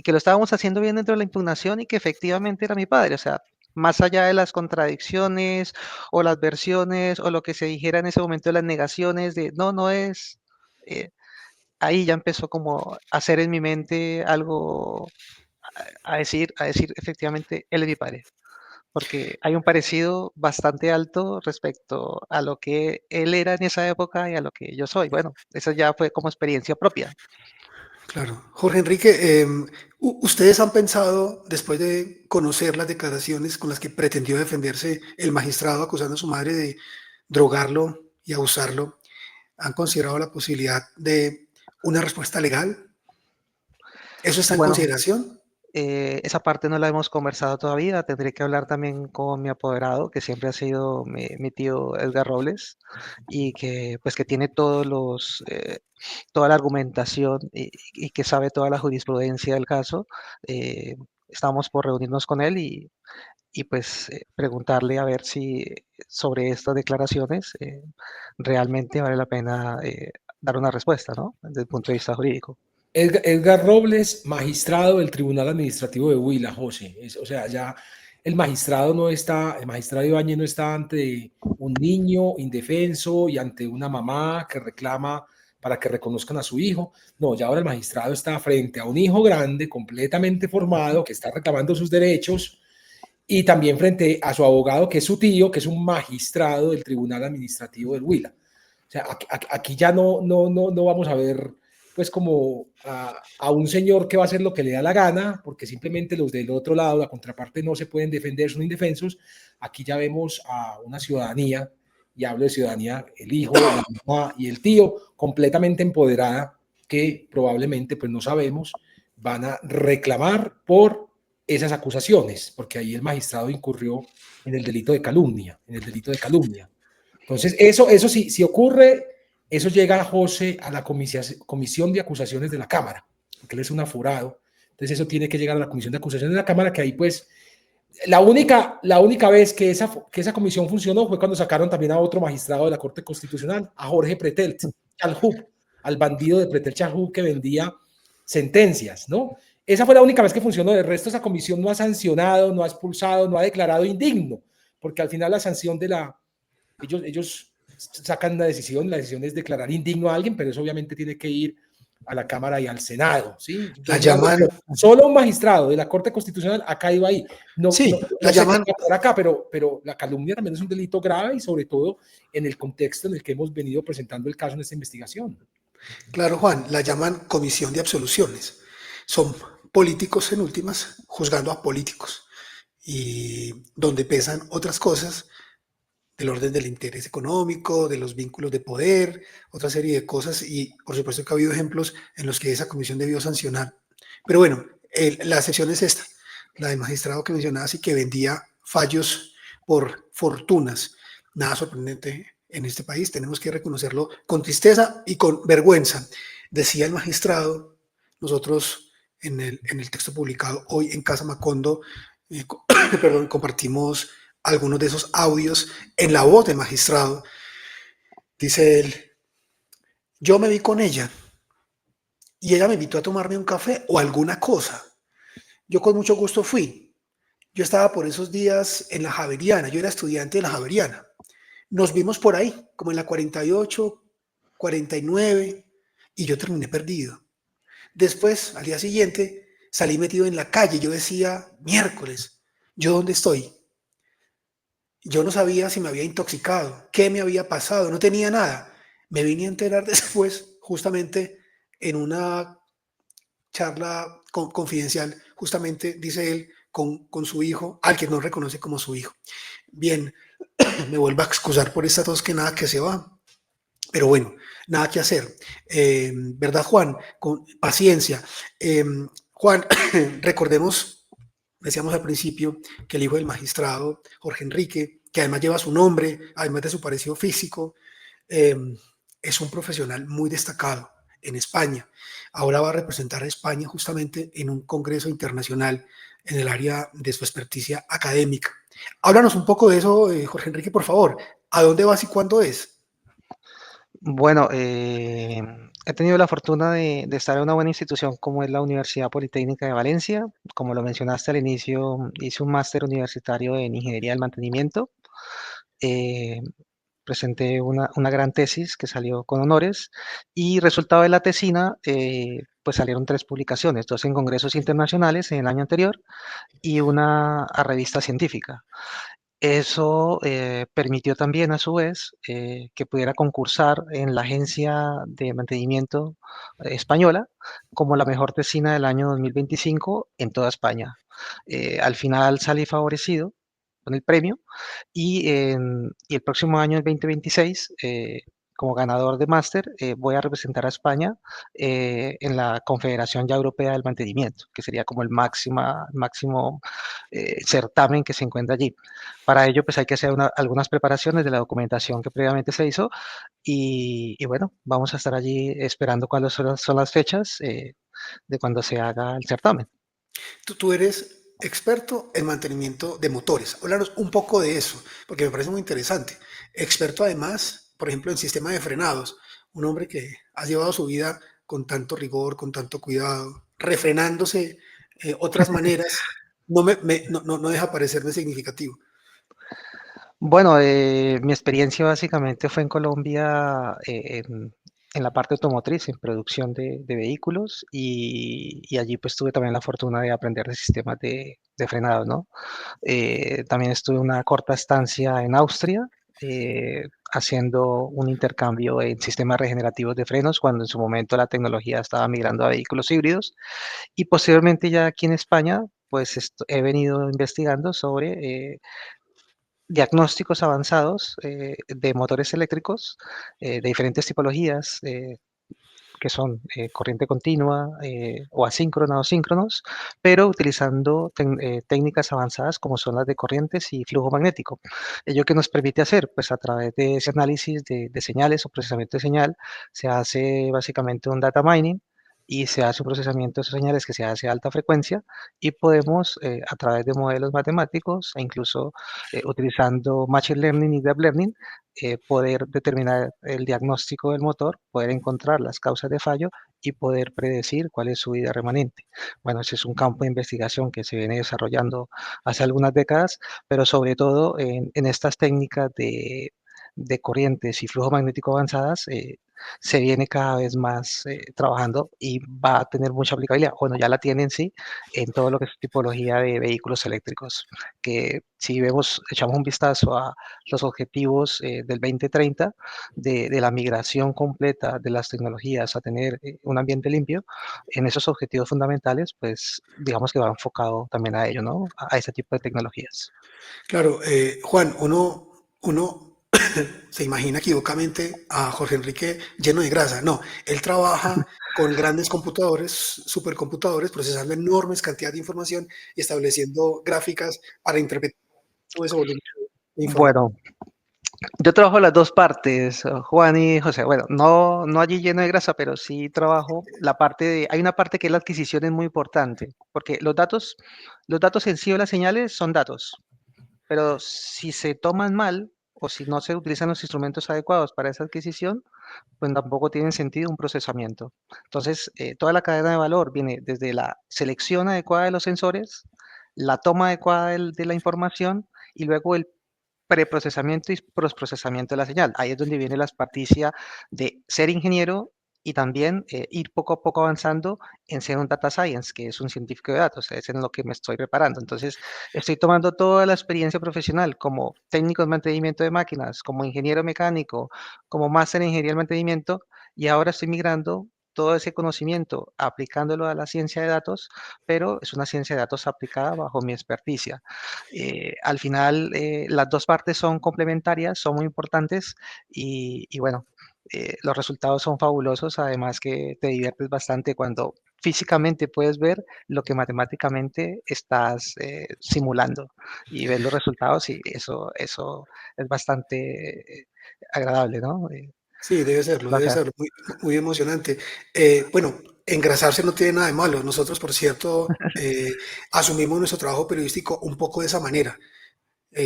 lo estábamos haciendo bien dentro de la impugnación y que efectivamente era mi padre. O sea, más allá de las contradicciones o las versiones o lo que se dijera en ese momento de las negaciones de no, no es, eh, ahí ya empezó como a hacer en mi mente algo, a decir efectivamente, él es mi padre. Porque hay un parecido bastante alto respecto a lo que él era en esa época y a lo que yo soy. Bueno, eso ya fue como experiencia propia. Claro. Jorge Enrique, ¿ustedes han pensado, después de conocer las declaraciones con las que pretendió defenderse el magistrado acusando a su madre de drogarlo y abusarlo, han considerado la posibilidad de una respuesta legal? ¿Eso está en Bueno, consideración? esa parte no la hemos conversado todavía. Tendré que hablar también con mi apoderado, que siempre ha sido mi tío Edgar Robles, y que pues que tiene toda la argumentación y que sabe toda la jurisprudencia del caso. Estamos por reunirnos con él y pues preguntarle a ver si sobre estas declaraciones realmente vale la pena dar una respuesta, ¿no? Desde el punto de vista jurídico. Edgar Robles, magistrado del Tribunal Administrativo de Huila, José. O sea, ya el magistrado no está, el magistrado Ibáñez no está ante un niño indefenso y ante una mamá que reclama para que reconozcan a su hijo. No, ya ahora el magistrado está frente a un hijo grande, completamente formado, que está reclamando sus derechos y también frente a su abogado, que es su tío, que es un magistrado del Tribunal Administrativo del Huila. O sea, aquí ya no vamos a ver pues como a un señor que va a hacer lo que le da la gana, porque simplemente los del otro lado, la contraparte, no se pueden defender, son indefensos. Aquí ya vemos a una ciudadanía, y hablo de ciudadanía, el hijo, la mamá y el tío, completamente empoderada, que probablemente, pues no sabemos, van a reclamar por esas acusaciones, porque ahí el magistrado incurrió en el delito de calumnia, en el delito de calumnia. Entonces, eso sí, si ocurre, eso llega a José a la comisión de acusaciones de la Cámara, porque él es un aforado. Entonces, eso tiene que llegar a la comisión de acusaciones de la Cámara, que ahí pues, la única vez que esa comisión funcionó fue cuando sacaron también a otro magistrado de la Corte Constitucional, a Jorge Pretelt Chalhub, al bandido de Pretelt Chalhub que vendía sentencias, ¿no? Esa fue la única vez que funcionó. De resto, esa comisión no ha sancionado, no ha expulsado, no ha declarado indigno, porque al final la sanción de ellos sacan la decisión es declarar indigno a alguien, pero eso obviamente tiene que ir a la Cámara y al Senado, ¿sí? La Entonces, llaman, solo un magistrado de la Corte Constitucional ha caído ahí. No, no, sí, la no sé qué llaman, va a pasar acá, pero la calumnia también es un delito grave y sobre todo en el contexto en el que hemos venido presentando el caso en esta investigación. claro, Juan, la llaman comisión de absoluciones. Son políticos en últimas juzgando a políticos y donde pesan otras cosas del orden del interés económico, de los vínculos de poder, otra serie de cosas y por supuesto que ha habido ejemplos en los que esa comisión debió sancionar. Pero bueno, la excepción es esta, la del magistrado que mencionaba, y que vendía fallos por fortunas. Nada sorprendente en este país, tenemos que reconocerlo con tristeza y con vergüenza. Decía el magistrado, nosotros en el texto publicado hoy en Casa Macondo, perdón, compartimos algunos de esos audios en la voz del magistrado. Dice él, yo me vi con ella y ella me invitó a tomarme un café o alguna cosa. Yo con mucho gusto fui. Yo estaba por esos días en la Javeriana, yo era estudiante de la Javeriana. Nos vimos por ahí, como en la 48, 49, y yo terminé perdido. Después, al día siguiente, salí metido en la calle. Yo decía, miércoles, ¿yo dónde estoy? Yo no sabía si me había intoxicado, qué me había pasado, no tenía nada. Me vine a enterar después, justamente en una charla confidencial, justamente, dice él, con su hijo, al que no reconoce como su hijo. Bien, me vuelvo a excusar por esta tos que nada que se va, pero bueno, nada que hacer. ¿Verdad, Juan? Con paciencia. Juan, recordemos, decíamos al principio, que el hijo del magistrado, Jorge Enrique, que además lleva su nombre, además de su parecido físico, eh, es un profesional muy destacado en España. Ahora va a representar a España justamente en un congreso internacional en el área de su experticia académica. Háblanos un poco de eso, Jorge Enrique, por favor. ¿A dónde vas y cuándo es? Bueno, he tenido la fortuna de estar en una buena institución como es la Universidad Politécnica de Valencia. Como lo mencionaste al inicio, hice un máster universitario en Ingeniería del Mantenimiento. Eh, Presenté una gran tesis que salió con honores y resultado de la tesina, pues salieron 3 publicaciones, 2 en congresos internacionales en el año anterior y una a revista científica. Eso permitió también, a su vez, que pudiera concursar en la Agencia de Mantenimiento Española como la mejor tesina del año 2025 en toda España. Al final salí favorecido con el premio y el próximo año, el 2026, como ganador de máster, voy a representar a España en la Confederación ya Europea del Mantenimiento, que sería como el máximo certamen que se encuentra allí. Para ello, pues hay que hacer algunas preparaciones de la documentación que previamente se hizo y bueno, vamos a estar allí esperando cuáles son las fechas de cuando se haga el certamen. Tú eres experto en mantenimiento de motores. Háblanos un poco de eso, porque me parece muy interesante. Experto además, por ejemplo, en sistema de frenados. Un hombre que ha llevado su vida con tanto rigor, con tanto cuidado, refrenándose otras maneras, no deja parecerme significativo. Bueno, mi experiencia básicamente fue en Colombia, en la parte automotriz, en producción de vehículos, y allí pues tuve también la fortuna de aprender de sistemas de frenado, ¿no? También estuve una corta estancia en Austria, haciendo un intercambio en sistemas regenerativos de frenos, cuando en su momento la tecnología estaba migrando a vehículos híbridos, y posteriormente ya aquí en España, pues he venido investigando sobre diagnósticos avanzados de motores eléctricos de diferentes tipologías, que son corriente continua o asíncrona o síncronos, pero utilizando técnicas avanzadas como son las de corrientes y flujo magnético. ¿Ello que nos permite hacer? Pues a través de ese análisis de señales o procesamiento de señal, se hace básicamente un data mining y se hace un procesamiento de esas señales que se hace a alta frecuencia y podemos, a través de modelos matemáticos e incluso utilizando Machine Learning y Deep Learning, poder determinar el diagnóstico del motor, poder encontrar las causas de fallo y poder predecir cuál es su vida remanente. Bueno, ese es un campo de investigación que se viene desarrollando hace algunas décadas, pero sobre todo en estas técnicas de corrientes y flujo magnético avanzadas, se viene cada vez más trabajando y va a tener mucha aplicabilidad. Bueno, ya la tienen, sí, en todo lo que es tipología de vehículos eléctricos, que si vemos, echamos un vistazo a los objetivos del 2030 de la migración completa de las tecnologías a tener un ambiente limpio, en esos objetivos fundamentales, pues digamos que va enfocado también a ello, ¿no? A ese tipo de tecnologías. Claro, Juan, uno se imagina equivocadamente a Jorge Enrique lleno de grasa. No, él trabaja con grandes computadores, supercomputadores, procesando enormes cantidades de información y estableciendo gráficas para interpretar todo ese volumen de información. Bueno, yo trabajo las dos partes, Juan y José. Bueno, no allí lleno de grasa, pero sí trabajo la parte de, hay una parte que es la adquisición es muy importante, porque los datos en sí o las señales son datos, pero si se toman mal o si no se utilizan los instrumentos adecuados para esa adquisición, pues tampoco tiene sentido un procesamiento. Entonces, toda la cadena de valor viene desde la selección adecuada de los sensores, la toma adecuada de la información y luego el preprocesamiento y postprocesamiento de la señal. Ahí es donde viene la experticia de ser ingeniero y también ir poco a poco avanzando en ser un data science, que es un científico de datos, es en lo que me estoy preparando. Entonces, estoy tomando toda la experiencia profesional como técnico de mantenimiento de máquinas, como ingeniero mecánico, como máster en ingeniería del mantenimiento, y ahora estoy migrando todo ese conocimiento aplicándolo a la ciencia de datos, pero es una ciencia de datos aplicada bajo mi experticia. Al final, las dos partes son complementarias, son muy importantes y bueno, los resultados son fabulosos, además que te diviertes bastante cuando físicamente puedes ver lo que matemáticamente estás simulando y ves los resultados y eso es bastante agradable, ¿no? Sí, debe Placer. serlo, muy, muy emocionante. Bueno, engrasarse no tiene nada de malo. Nosotros, por cierto, asumimos nuestro trabajo periodístico un poco de esa manera,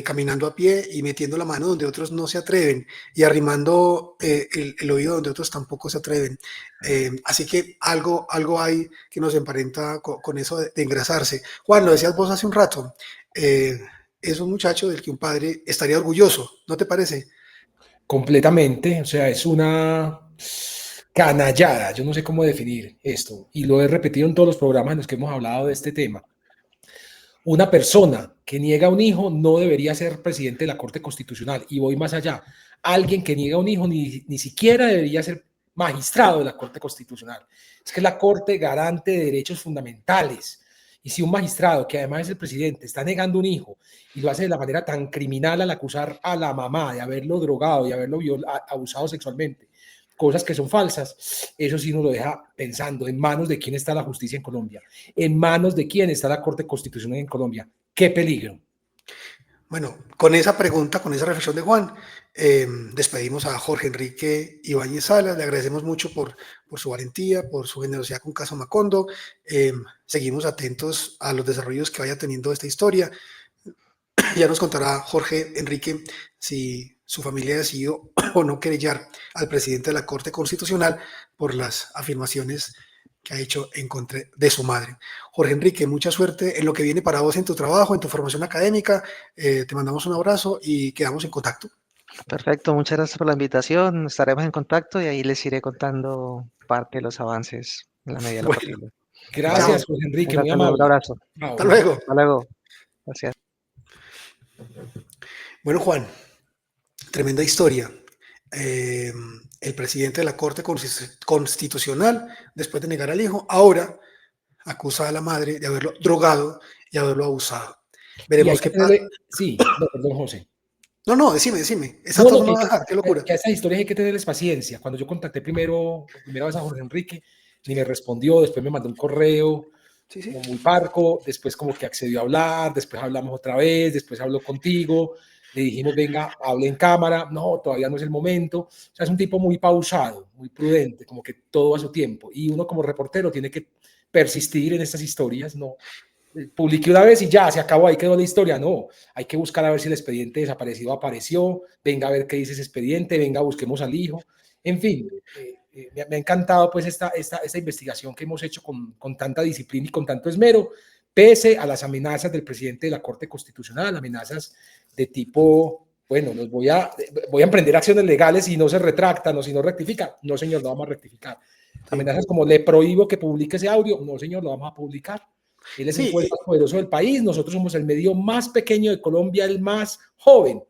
caminando a pie y metiendo la mano donde otros no se atreven y arrimando el oído donde otros tampoco se atreven. Así que algo hay que nos emparenta con eso de engrasarse. Juan, lo decías vos hace un rato, eh, es un muchacho del que un padre estaría orgulloso, ¿no te parece? Completamente, o sea, es una canallada, yo no sé cómo definir esto, y lo he repetido en todos los programas en los que hemos hablado de este tema. Una persona que niega un hijo no debería ser presidente de la Corte Constitucional, y voy más allá. Alguien que niega un hijo ni siquiera debería ser magistrado de la Corte Constitucional. Es que es la Corte garante de derechos fundamentales. Y si un magistrado, que además es el presidente, está negando un hijo y lo hace de la manera tan criminal al acusar a la mamá de haberlo drogado y haberlo abusado sexualmente, cosas que son falsas, eso sí nos lo deja pensando en manos de quién está la justicia en Colombia, en manos de quién está la Corte Constitucional en Colombia. ¡Qué peligro! Bueno, con esa pregunta, con esa reflexión de Juan, despedimos a Jorge Enrique Ibáñez Salas. Le agradecemos mucho por su valentía, por su generosidad con Caso Macondo. Seguimos atentos a los desarrollos que vaya teniendo esta historia. Ya nos contará Jorge Enrique si su familia decidió o no querellar al presidente de la Corte Constitucional por las afirmaciones que ha hecho en contra de su madre. Jorge Enrique, mucha suerte en lo que viene para vos en tu trabajo, en tu formación académica. Te mandamos un abrazo y quedamos en contacto. Perfecto, muchas gracias por la invitación. Estaremos en contacto y ahí les iré contando parte de los avances en la medida de lo Bueno, posible. Vale, chao. Gracias, José Enrique, muy un amable. abrazo. Hasta Chao. luego. Hasta luego. Gracias. Bueno, Juan, tremenda historia. El presidente de la Corte Constitucional, después de negar al hijo, ahora acusa a la madre de haberlo drogado y haberlo abusado. Y hay Veremos que qué pasa. tenerle, sí, no, perdón, José. No, decime. Esa No, tos no, no me va a dejar, qué locura. que a estas historias hay que tenerles paciencia. Cuando yo contacté por primera vez a Jorge Enrique, ni me respondió, después me mandó un correo Sí, sí. como muy parco, después como que accedió a hablar, después hablamos otra vez, después habló contigo. Le dijimos, venga, hable en cámara. No, todavía no es el momento. O sea, es un tipo muy pausado, muy prudente, como que todo a su tiempo. Y uno como reportero tiene que persistir en estas historias, no publiqué una vez y ya, se acabó, ahí quedó la historia. No, hay que buscar a ver si el expediente desaparecido apareció, venga a ver qué dice ese expediente, venga, busquemos al hijo. En fin, me ha encantado pues esta investigación que hemos hecho con tanta disciplina y con tanto esmero, pese a las amenazas del presidente de la Corte Constitucional, amenazas de tipo, bueno, voy a emprender acciones legales si no se retractan o si no rectifica. No, señor, lo vamos a rectificar. Amenazas como le prohíbo que publique ese audio. No, señor, lo vamos a publicar. Él es el juez más poderoso del país, nosotros somos el medio más pequeño de Colombia, el más joven.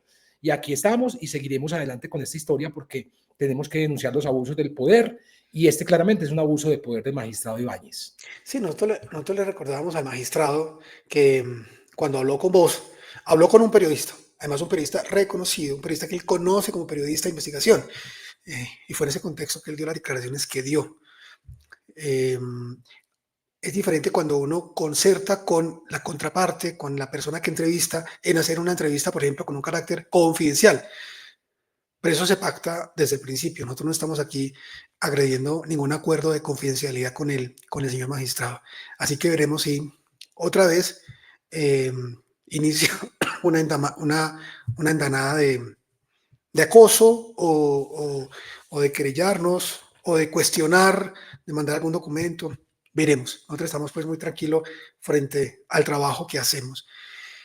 Y aquí estamos y seguiremos adelante con esta historia porque tenemos que denunciar los abusos del poder y este claramente es un abuso de poder del magistrado Ibáñez. Sí, nosotros le recordábamos al magistrado que cuando habló con vos, habló con un periodista, además un periodista reconocido, un periodista que él conoce como periodista de investigación. Y fue en ese contexto que él dio las declaraciones que dio. Es diferente cuando uno concerta con la contraparte, con la persona que entrevista, en hacer una entrevista, por ejemplo, con un carácter confidencial. Pero eso se pacta desde el principio. Nosotros no estamos aquí agrediendo ningún acuerdo de confidencialidad con el señor magistrado. Así que veremos si otra vez inicia una andanada de acoso o de querellarnos o de cuestionar, de mandar algún documento. Veremos. Nosotros estamos pues muy tranquilos frente al trabajo que hacemos.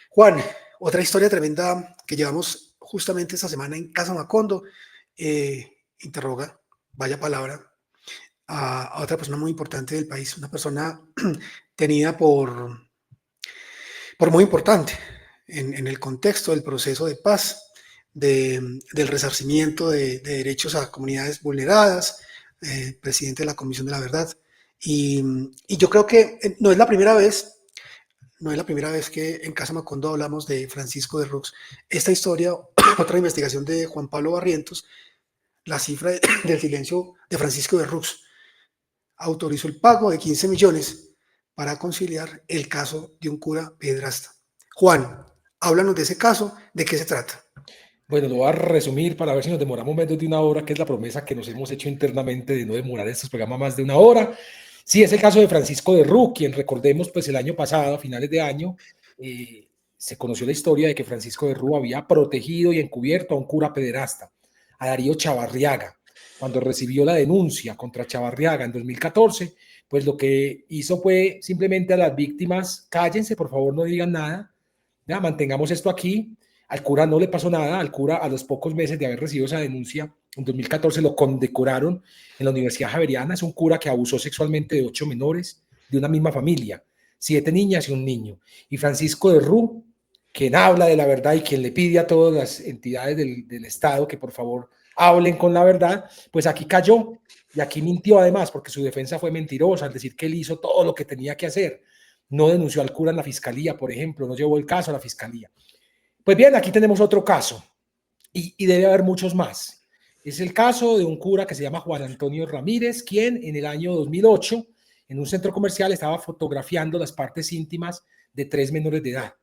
Juan, otra historia tremenda que llevamos justamente esta semana en Casa Macondo, interroga, vaya palabra, a otra persona muy importante del país, una persona tenida por muy importante en el contexto del proceso de paz, del resarcimiento de derechos a comunidades vulneradas, presidente de la Comisión de la Verdad. Y yo creo que no es la primera vez que en Casa Macondo hablamos de Francisco de Rux. Esta historia, otra investigación de Juan Pablo Barrientos, la cifra del silencio de Francisco de Rux, autorizó el pago de 15 millones para conciliar el caso de un cura pederasta. Juan, háblanos de ese caso, ¿de qué se trata? Bueno, lo voy a resumir para ver si nos demoramos menos de una hora, que es la promesa que nos hemos hecho internamente de no demorar estos programas más de una hora. Sí, es el caso de Francisco de Rux, quien recordemos, pues el año pasado, a finales de año, se conoció la historia de que Francisco de Rux había protegido y encubierto a un cura pederasta, a Darío Chavarriaga. Cuando recibió la denuncia contra Chavarriaga en 2014, pues lo que hizo fue simplemente a las víctimas, cállense, por favor, no digan nada, ya, mantengamos esto aquí. Al cura no le pasó nada, al cura a los pocos meses de haber recibido esa denuncia, en 2014 lo condecoraron en la Universidad Javeriana. Es un cura que abusó sexualmente de 8 menores de una misma familia, 7 niñas y un niño. Y Francisco de Rux, quien habla de la verdad y quien le pide a todas las entidades del Estado que por favor hablen con la verdad, pues aquí cayó y aquí mintió además, porque su defensa fue mentirosa al decir que él hizo todo lo que tenía que hacer. No denunció al cura en la fiscalía, por ejemplo, no llevó el caso a la fiscalía. Pues bien, aquí tenemos otro caso y debe haber muchos más. Es el caso de un cura que se llama Juan Antonio Ramírez, quien en el año 2008 en un centro comercial estaba fotografiando las partes íntimas de 3 menores de edad.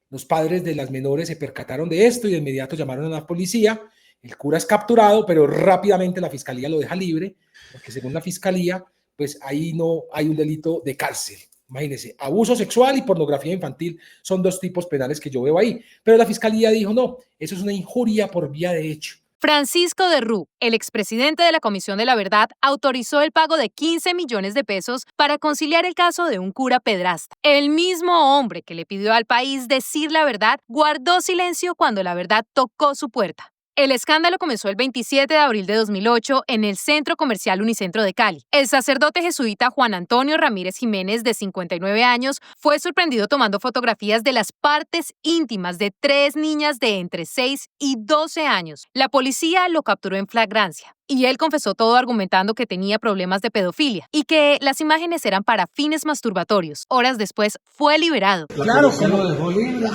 Los padres de las menores se percataron de esto y de inmediato llamaron a la policía. El cura es capturado, pero rápidamente la fiscalía lo deja libre, porque según la fiscalía, pues ahí no hay un delito de cárcel. Imagínense, abuso sexual y pornografía infantil son 2 tipos penales que yo veo ahí. Pero la fiscalía dijo, no, eso es una injuria por vía de hecho. Francisco de Rux, el expresidente de la Comisión de la Verdad, autorizó el pago de 15 millones de pesos para conciliar el caso de un cura pederasta. El mismo hombre que le pidió al país decir la verdad guardó silencio cuando la verdad tocó su puerta. El escándalo comenzó el 27 de abril de 2008 en el Centro Comercial Unicentro de Cali. El sacerdote jesuita Juan Antonio Ramírez Jiménez, de 59 años, fue sorprendido tomando fotografías de las partes íntimas de 3 niñas de entre 6 y 12 años. La policía lo capturó en flagrancia y él confesó todo argumentando que tenía problemas de pedofilia y que las imágenes eran para fines masturbatorios. Horas después fue liberado. Claro, que lo dejó libre.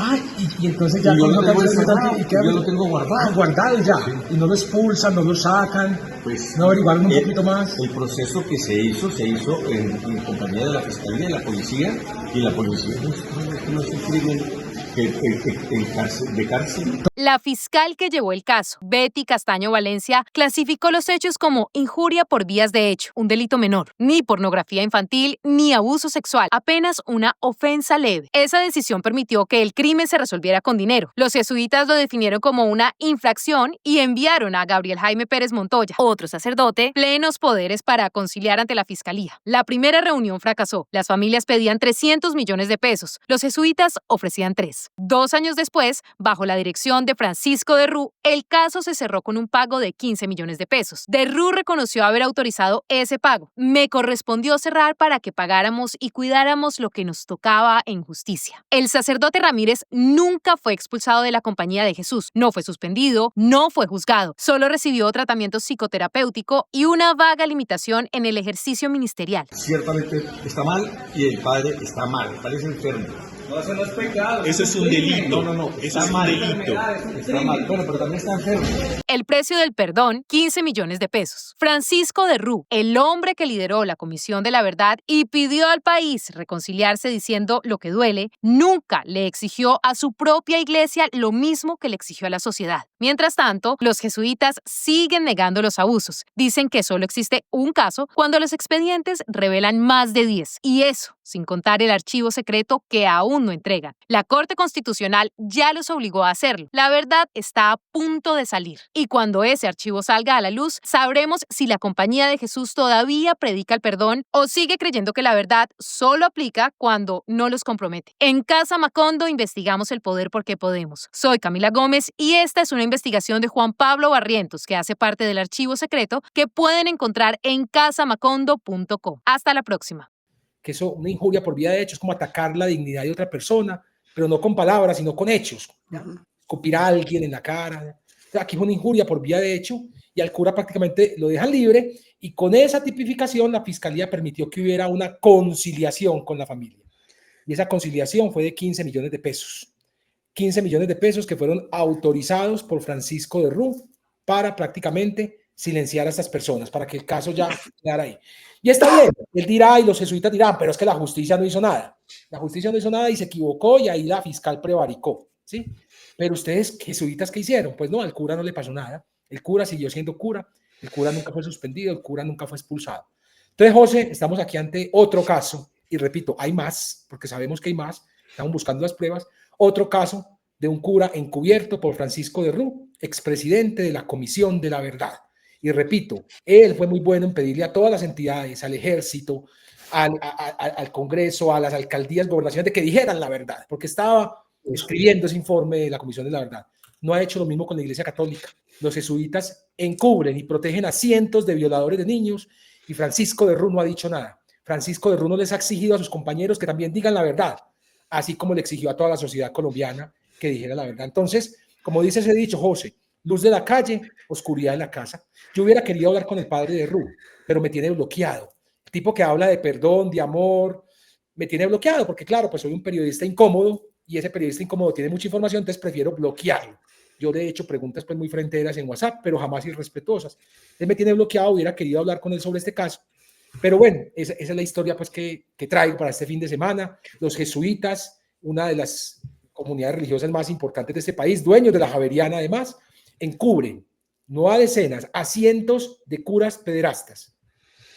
Y entonces ya yo lo tengo guardado ya. Sí. Y no lo expulsan, no lo sacan, pues no averiguaron un poquito más. El proceso que se hizo en compañía de la Fiscalía y la Policía, y la Policía no es un crimen de cárcel. La fiscal que llevó el caso, Betty Castaño Valencia, clasificó los hechos como injuria por vías de hecho, un delito menor, ni pornografía infantil, ni abuso sexual, apenas una ofensa leve. Esa decisión permitió que el crimen se resolviera con dinero. Los jesuitas lo definieron como una infracción y enviaron a Gabriel Jaime Pérez Montoya, otro sacerdote, plenos poderes para conciliar ante la fiscalía. La primera reunión fracasó. Las familias pedían 300 millones de pesos. Los jesuitas ofrecían 3. 2 años después, bajo la dirección de Francisco de Rú, el caso se cerró con un pago de 15 millones de pesos. De Rú reconoció haber autorizado ese pago. Me correspondió cerrar para que pagáramos y cuidáramos lo que nos tocaba en justicia. El sacerdote Ramírez nunca fue expulsado de la Compañía de Jesús, no fue suspendido, no fue juzgado, solo recibió tratamiento psicoterapéutico y una vaga limitación en el ejercicio ministerial. Ciertamente está mal y el padre está mal, parece enfermo. No, eso no es pecado. Eso es un delito. No, Eso es un delito. Está mal. Bueno, pero también está enfermo. El precio del perdón, 15 millones de pesos. Francisco de Rú, el hombre que lideró la Comisión de la Verdad y pidió al país reconciliarse diciendo lo que duele, nunca le exigió a su propia iglesia lo mismo que le exigió a la sociedad. Mientras tanto, los jesuitas siguen negando los abusos. Dicen que solo existe un caso cuando los expedientes revelan más de 10. Y eso, sin contar el archivo secreto que aún no entregan. La Corte Constitucional ya los obligó a hacerlo. La verdad está a punto de salir. Y cuando ese archivo salga a la luz, sabremos si la Compañía de Jesús todavía predica el perdón o sigue creyendo que la verdad solo aplica cuando no los compromete. En Casa Macondo investigamos el poder porque podemos. Soy Camila Gómez y esta es una investigación de Juan Pablo Barrientos que hace parte del archivo secreto que pueden encontrar en casamacondo.co. Hasta la próxima. Que eso, una injuria por vía de hecho, es como atacar la dignidad de otra persona, pero no con palabras, sino con hechos. ¿Ya? Escupir a alguien en la cara. Aquí es una injuria por vía de hecho y al cura prácticamente lo dejan libre y con esa tipificación la fiscalía permitió que hubiera una conciliación con la familia. Y esa conciliación fue de 15 millones de pesos. 15 millones de pesos que fueron autorizados por Francisco de Rú para prácticamente silenciar a estas personas, para que el caso ya quedara ahí. Y está bien, él dirá y los jesuitas dirán, pero es que la justicia no hizo nada. La justicia no hizo nada y se equivocó y ahí la fiscal prevaricó, ¿sí? Pero ustedes, jesuitas, ¿qué hicieron? Pues no, al cura no le pasó nada. El cura siguió siendo cura, el cura nunca fue suspendido, el cura nunca fue expulsado. Entonces, José, estamos aquí ante otro caso, y repito, hay más, porque sabemos que hay más, estamos buscando las pruebas, otro caso de un cura encubierto por Francisco de Rú, expresidente de la Comisión de la Verdad. Y repito, él fue muy bueno en pedirle a todas las entidades, al ejército, al Congreso, a las alcaldías, gobernaciones, de que dijeran la verdad, porque estaba escribiendo ese informe de la Comisión de la Verdad. No ha hecho lo mismo con la Iglesia Católica. Los jesuitas encubren y protegen a cientos de violadores de niños y Francisco de Rú no ha dicho nada. Francisco de Rú no les ha exigido a sus compañeros que también digan la verdad, así como le exigió a toda la sociedad colombiana que dijera la verdad. Entonces, como dice ese dicho, José, luz de la calle, oscuridad de la casa. Yo hubiera querido hablar con el padre de Rú, pero me tiene bloqueado. El tipo que habla de perdón, de amor, me tiene bloqueado porque, claro, pues soy un periodista incómodo y ese periodista incómodo tiene mucha información, entonces prefiero bloquearlo. Yo le he hecho preguntas pues muy fronteras en WhatsApp, pero jamás irrespetuosas. Él me tiene bloqueado, hubiera querido hablar con él sobre este caso. Pero bueno, esa es la historia pues que traigo para este fin de semana. Los jesuitas, una de las comunidades religiosas más importantes de este país, dueños de la Javeriana además, encubren, no a decenas, a cientos de curas pederastas.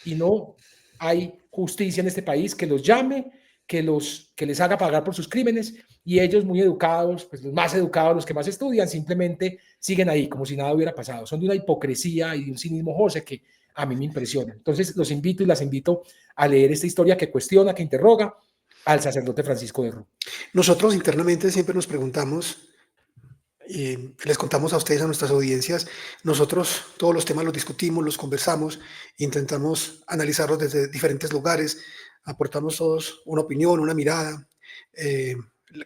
Y no hay justicia en este país que los llame, que les haga pagar por sus crímenes, y ellos muy educados, pues los más educados, los que más estudian, simplemente siguen ahí como si nada hubiera pasado. Son de una hipocresía y de un cinismo, José, que a mí me impresiona. Entonces los invito y las invito a leer esta historia que cuestiona, que interroga al sacerdote Francisco de Rú. Nosotros internamente siempre nos preguntamos, les contamos a ustedes, a nuestras audiencias, nosotros todos los temas los discutimos, los conversamos, intentamos analizarlos desde diferentes lugares, aportamos todos una opinión, una mirada.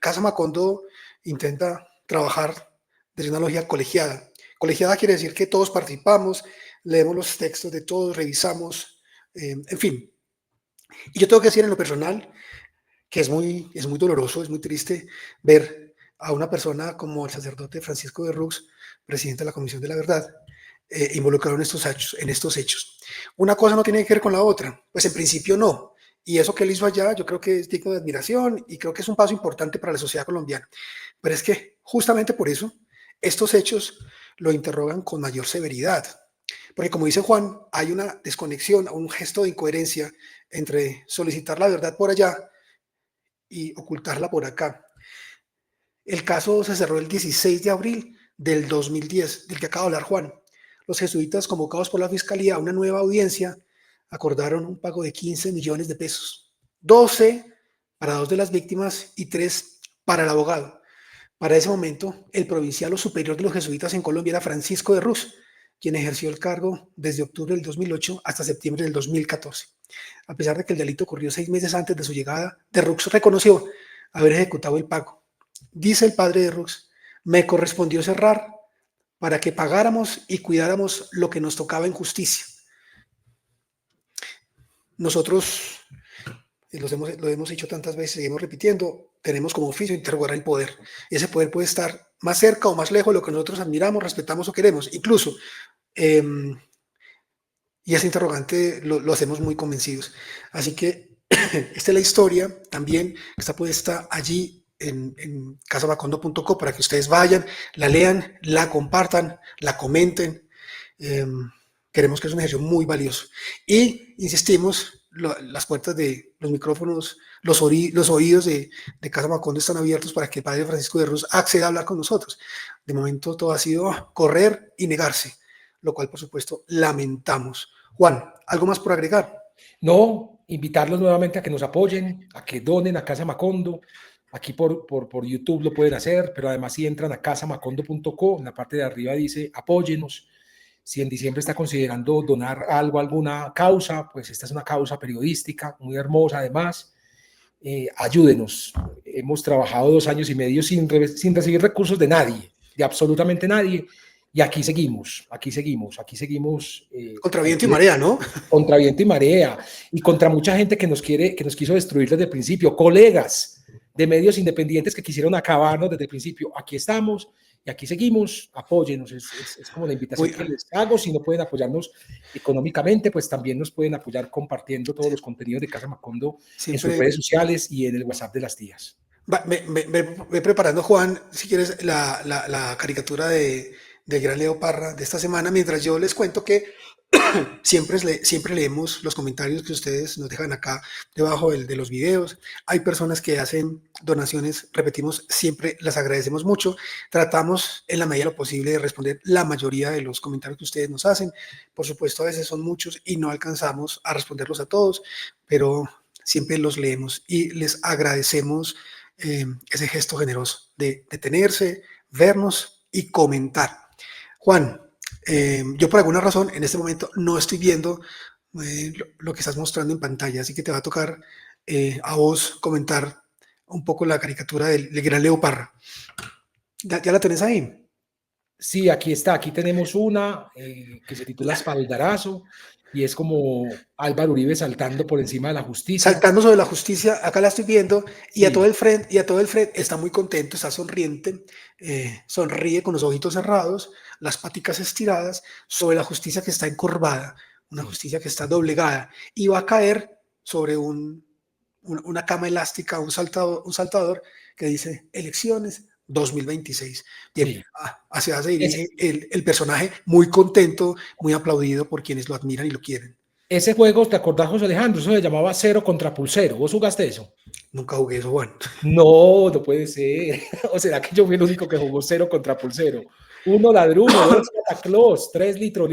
Casa Macondo intenta trabajar desde una lógica colegiada. Colegiada quiere decir que todos participamos, leemos los textos de todos, revisamos, en fin. Y yo tengo que decir en lo personal que es muy doloroso, es muy triste ver a una persona como el sacerdote Francisco de Rú, presidente de la Comisión de la Verdad, involucrado en estos hechos. Una cosa no tiene que ver con la otra, pues en principio no. Y eso que él hizo allá, yo creo que es digno de admiración y creo que es un paso importante para la sociedad colombiana. Pero es que justamente por eso estos hechos lo interrogan con mayor severidad. Porque como dice Juan, hay una desconexión, un gesto de incoherencia entre solicitar la verdad por allá y ocultarla por acá. El caso se cerró el 16 de abril del 2010, del que acaba de hablar Juan. Los jesuitas, convocados por la Fiscalía a una nueva audiencia, acordaron un pago de 15 millones de pesos, 12 para 2 de las víctimas y 3 para el abogado. Para ese momento, el provincial o superior de los jesuitas en Colombia era Francisco de Rux, quien ejerció el cargo desde octubre del 2008 hasta septiembre del 2014. A pesar de que el delito ocurrió 6 meses antes de su llegada, de Rux reconoció haber ejecutado el pago. Dice el padre de Rux: me correspondió cerrar para que pagáramos y cuidáramos lo que nos tocaba en justicia. Nosotros lo hemos dicho tantas veces, seguimos repitiendo, tenemos como oficio interrogar el poder. Ese poder puede estar más cerca o más lejos de lo que nosotros admiramos, respetamos o queremos. Incluso, y ese interrogante lo hacemos muy convencidos. Así que esta es la historia también que está puesta allí en casamacondo.co para que ustedes vayan, la lean, la compartan, la comenten. Queremos que es un ejercicio muy valioso. Y insistimos, las puertas de los micrófonos, los oídos de Casa Macondo están abiertos para que el padre Francisco de Rux acceda a hablar con nosotros. De momento todo ha sido correr y negarse, lo cual por supuesto lamentamos. Juan, ¿algo más por agregar? No, invitarlos nuevamente a que nos apoyen, a que donen a Casa Macondo. Aquí por YouTube lo pueden hacer, pero además si entran a casamacondo.co, en la parte de arriba dice apóyenos. Si en diciembre está considerando donar algo a alguna causa, pues esta es una causa periodística muy hermosa además. Ayúdenos. Hemos trabajado 2 años y medio sin recibir recursos de nadie, de absolutamente nadie. Y aquí seguimos. Contra viento y marea, ¿no? Contra viento y marea. Y contra mucha gente que nos quiso destruir desde el principio. Colegas de medios independientes que quisieron acabarnos desde el principio. Aquí estamos y aquí seguimos. Apóyenos. Es como la invitación que les hago. Si no pueden apoyarnos económicamente, pues también nos pueden apoyar compartiendo todos los contenidos de Casa Macondo en sus redes sociales y en el WhatsApp de las tías. Ve preparando, Juan, si quieres, la caricatura del gran Leo Parra de esta semana, mientras yo les cuento que siempre leemos los comentarios que ustedes nos dejan acá debajo de los videos. Hay personas que hacen donaciones, repetimos, siempre las agradecemos mucho. Tratamos en la medida de lo posible de responder la mayoría de los comentarios que ustedes nos hacen. Por supuesto, a veces son muchos y no alcanzamos a responderlos a todos, pero siempre los leemos y les agradecemos ese gesto generoso de detenerse, vernos y comentar. Juan, yo por alguna razón en este momento no estoy viendo lo que estás mostrando en pantalla, así que te va a tocar a vos comentar un poco la caricatura del gran Leo Parra. ¿Ya la tenés ahí? Sí, aquí está. Aquí tenemos una que se titula Espaldarazo y es como Álvaro Uribe saltando por encima de la justicia. Saltando sobre la justicia, acá la estoy viendo, y sí. a todo el frente está muy contento, está sonriente, sonríe con los ojitos cerrados, las paticas estiradas, sobre la justicia que está encorvada, una justicia que está doblegada, y va a caer sobre una cama elástica, un saltador que dice elecciones 2026. Bien, sí. Hacia se dirige el personaje muy contento, muy aplaudido por quienes lo admiran y lo quieren. Ese juego, ¿te acordás, José Alejandro? Eso se llamaba Cero contra Pulsero. ¿Vos jugaste eso? Nunca jugué eso, Juan. No puede ser. ¿O será que yo fui el único que jugó Cero contra Pulsero? 1 ladruno, 2 Santa Claus, 3 litro.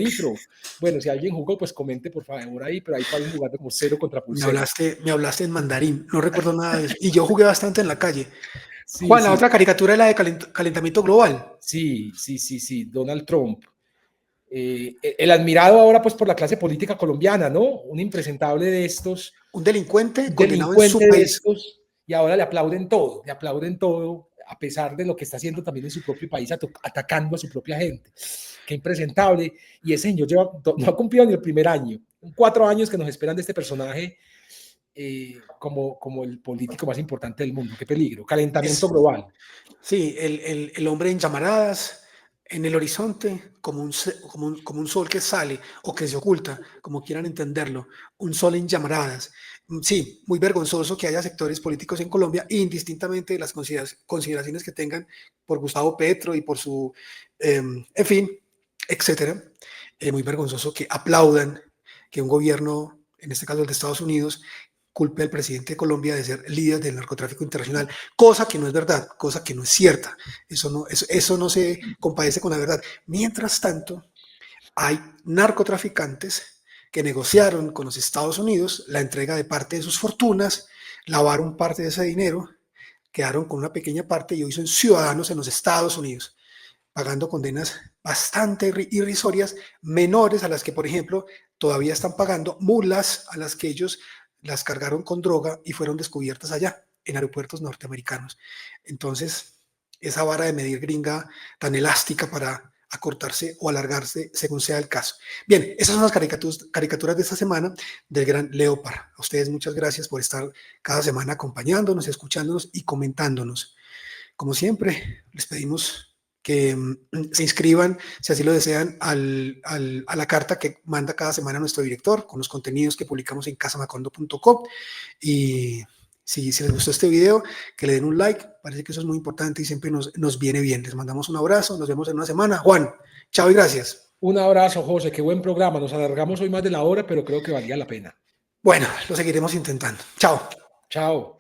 Bueno, si alguien jugó, pues comente por favor ahí, pero ahí para jugar como Cero contra Pulsero. Me hablaste en mandarín, no recuerdo nada de eso. Y yo jugué bastante en la calle. Sí, Juan, la otra caricatura es la de calentamiento global. Sí, Donald Trump. El admirado ahora pues por la clase política colombiana, ¿no? Un impresentable de estos. Un delincuente condenado en su país. De estos, y ahora le aplauden todo, a pesar de lo que está haciendo también en su propio país, atacando a su propia gente. Qué impresentable. Y ese señor no ha cumplido ni el primer año. 4 años que nos esperan de este personaje como el político más importante del mundo. Qué peligro. Calentamiento global. Sí, el hombre en llamaradas, en el horizonte como como un sol que sale o que se oculta, como quieran entenderlo, un sol en llamaradas. Sí, muy vergonzoso que haya sectores políticos en Colombia, indistintamente de las consideraciones que tengan por Gustavo Petro y por su, en fin, etcétera. Muy vergonzoso que aplaudan que un gobierno, en este caso el de Estados Unidos, culpe al presidente de Colombia de ser líder del narcotráfico internacional, cosa que no es verdad, cosa que no es cierta. Eso no se compadece con la verdad. Mientras tanto, hay narcotraficantes que negociaron con los Estados Unidos la entrega de parte de sus fortunas, lavaron parte de ese dinero, quedaron con una pequeña parte y hoy son ciudadanos en los Estados Unidos, pagando condenas bastante irrisorias, menores a las que, por ejemplo, todavía están pagando mulas a las que ellos las cargaron con droga y fueron descubiertas allá, en aeropuertos norteamericanos. Entonces, esa vara de medir gringa tan elástica para acortarse o alargarse según sea el caso. Bien, esas son las caricaturas de esta semana del gran Leopard. A ustedes muchas gracias por estar cada semana acompañándonos, escuchándonos y comentándonos. Como siempre, les pedimos que se inscriban, si así lo desean, a la carta que manda cada semana nuestro director con los contenidos que publicamos en casamacondo.com. Y si les gustó este video, que le den un like, parece que eso es muy importante y siempre nos viene bien. Les mandamos un abrazo, nos vemos en una semana. Juan, chao y gracias. Un abrazo, José, qué buen programa. Nos alargamos hoy más de la hora, pero creo que valía la pena. Bueno, lo seguiremos intentando. Chao. Chao.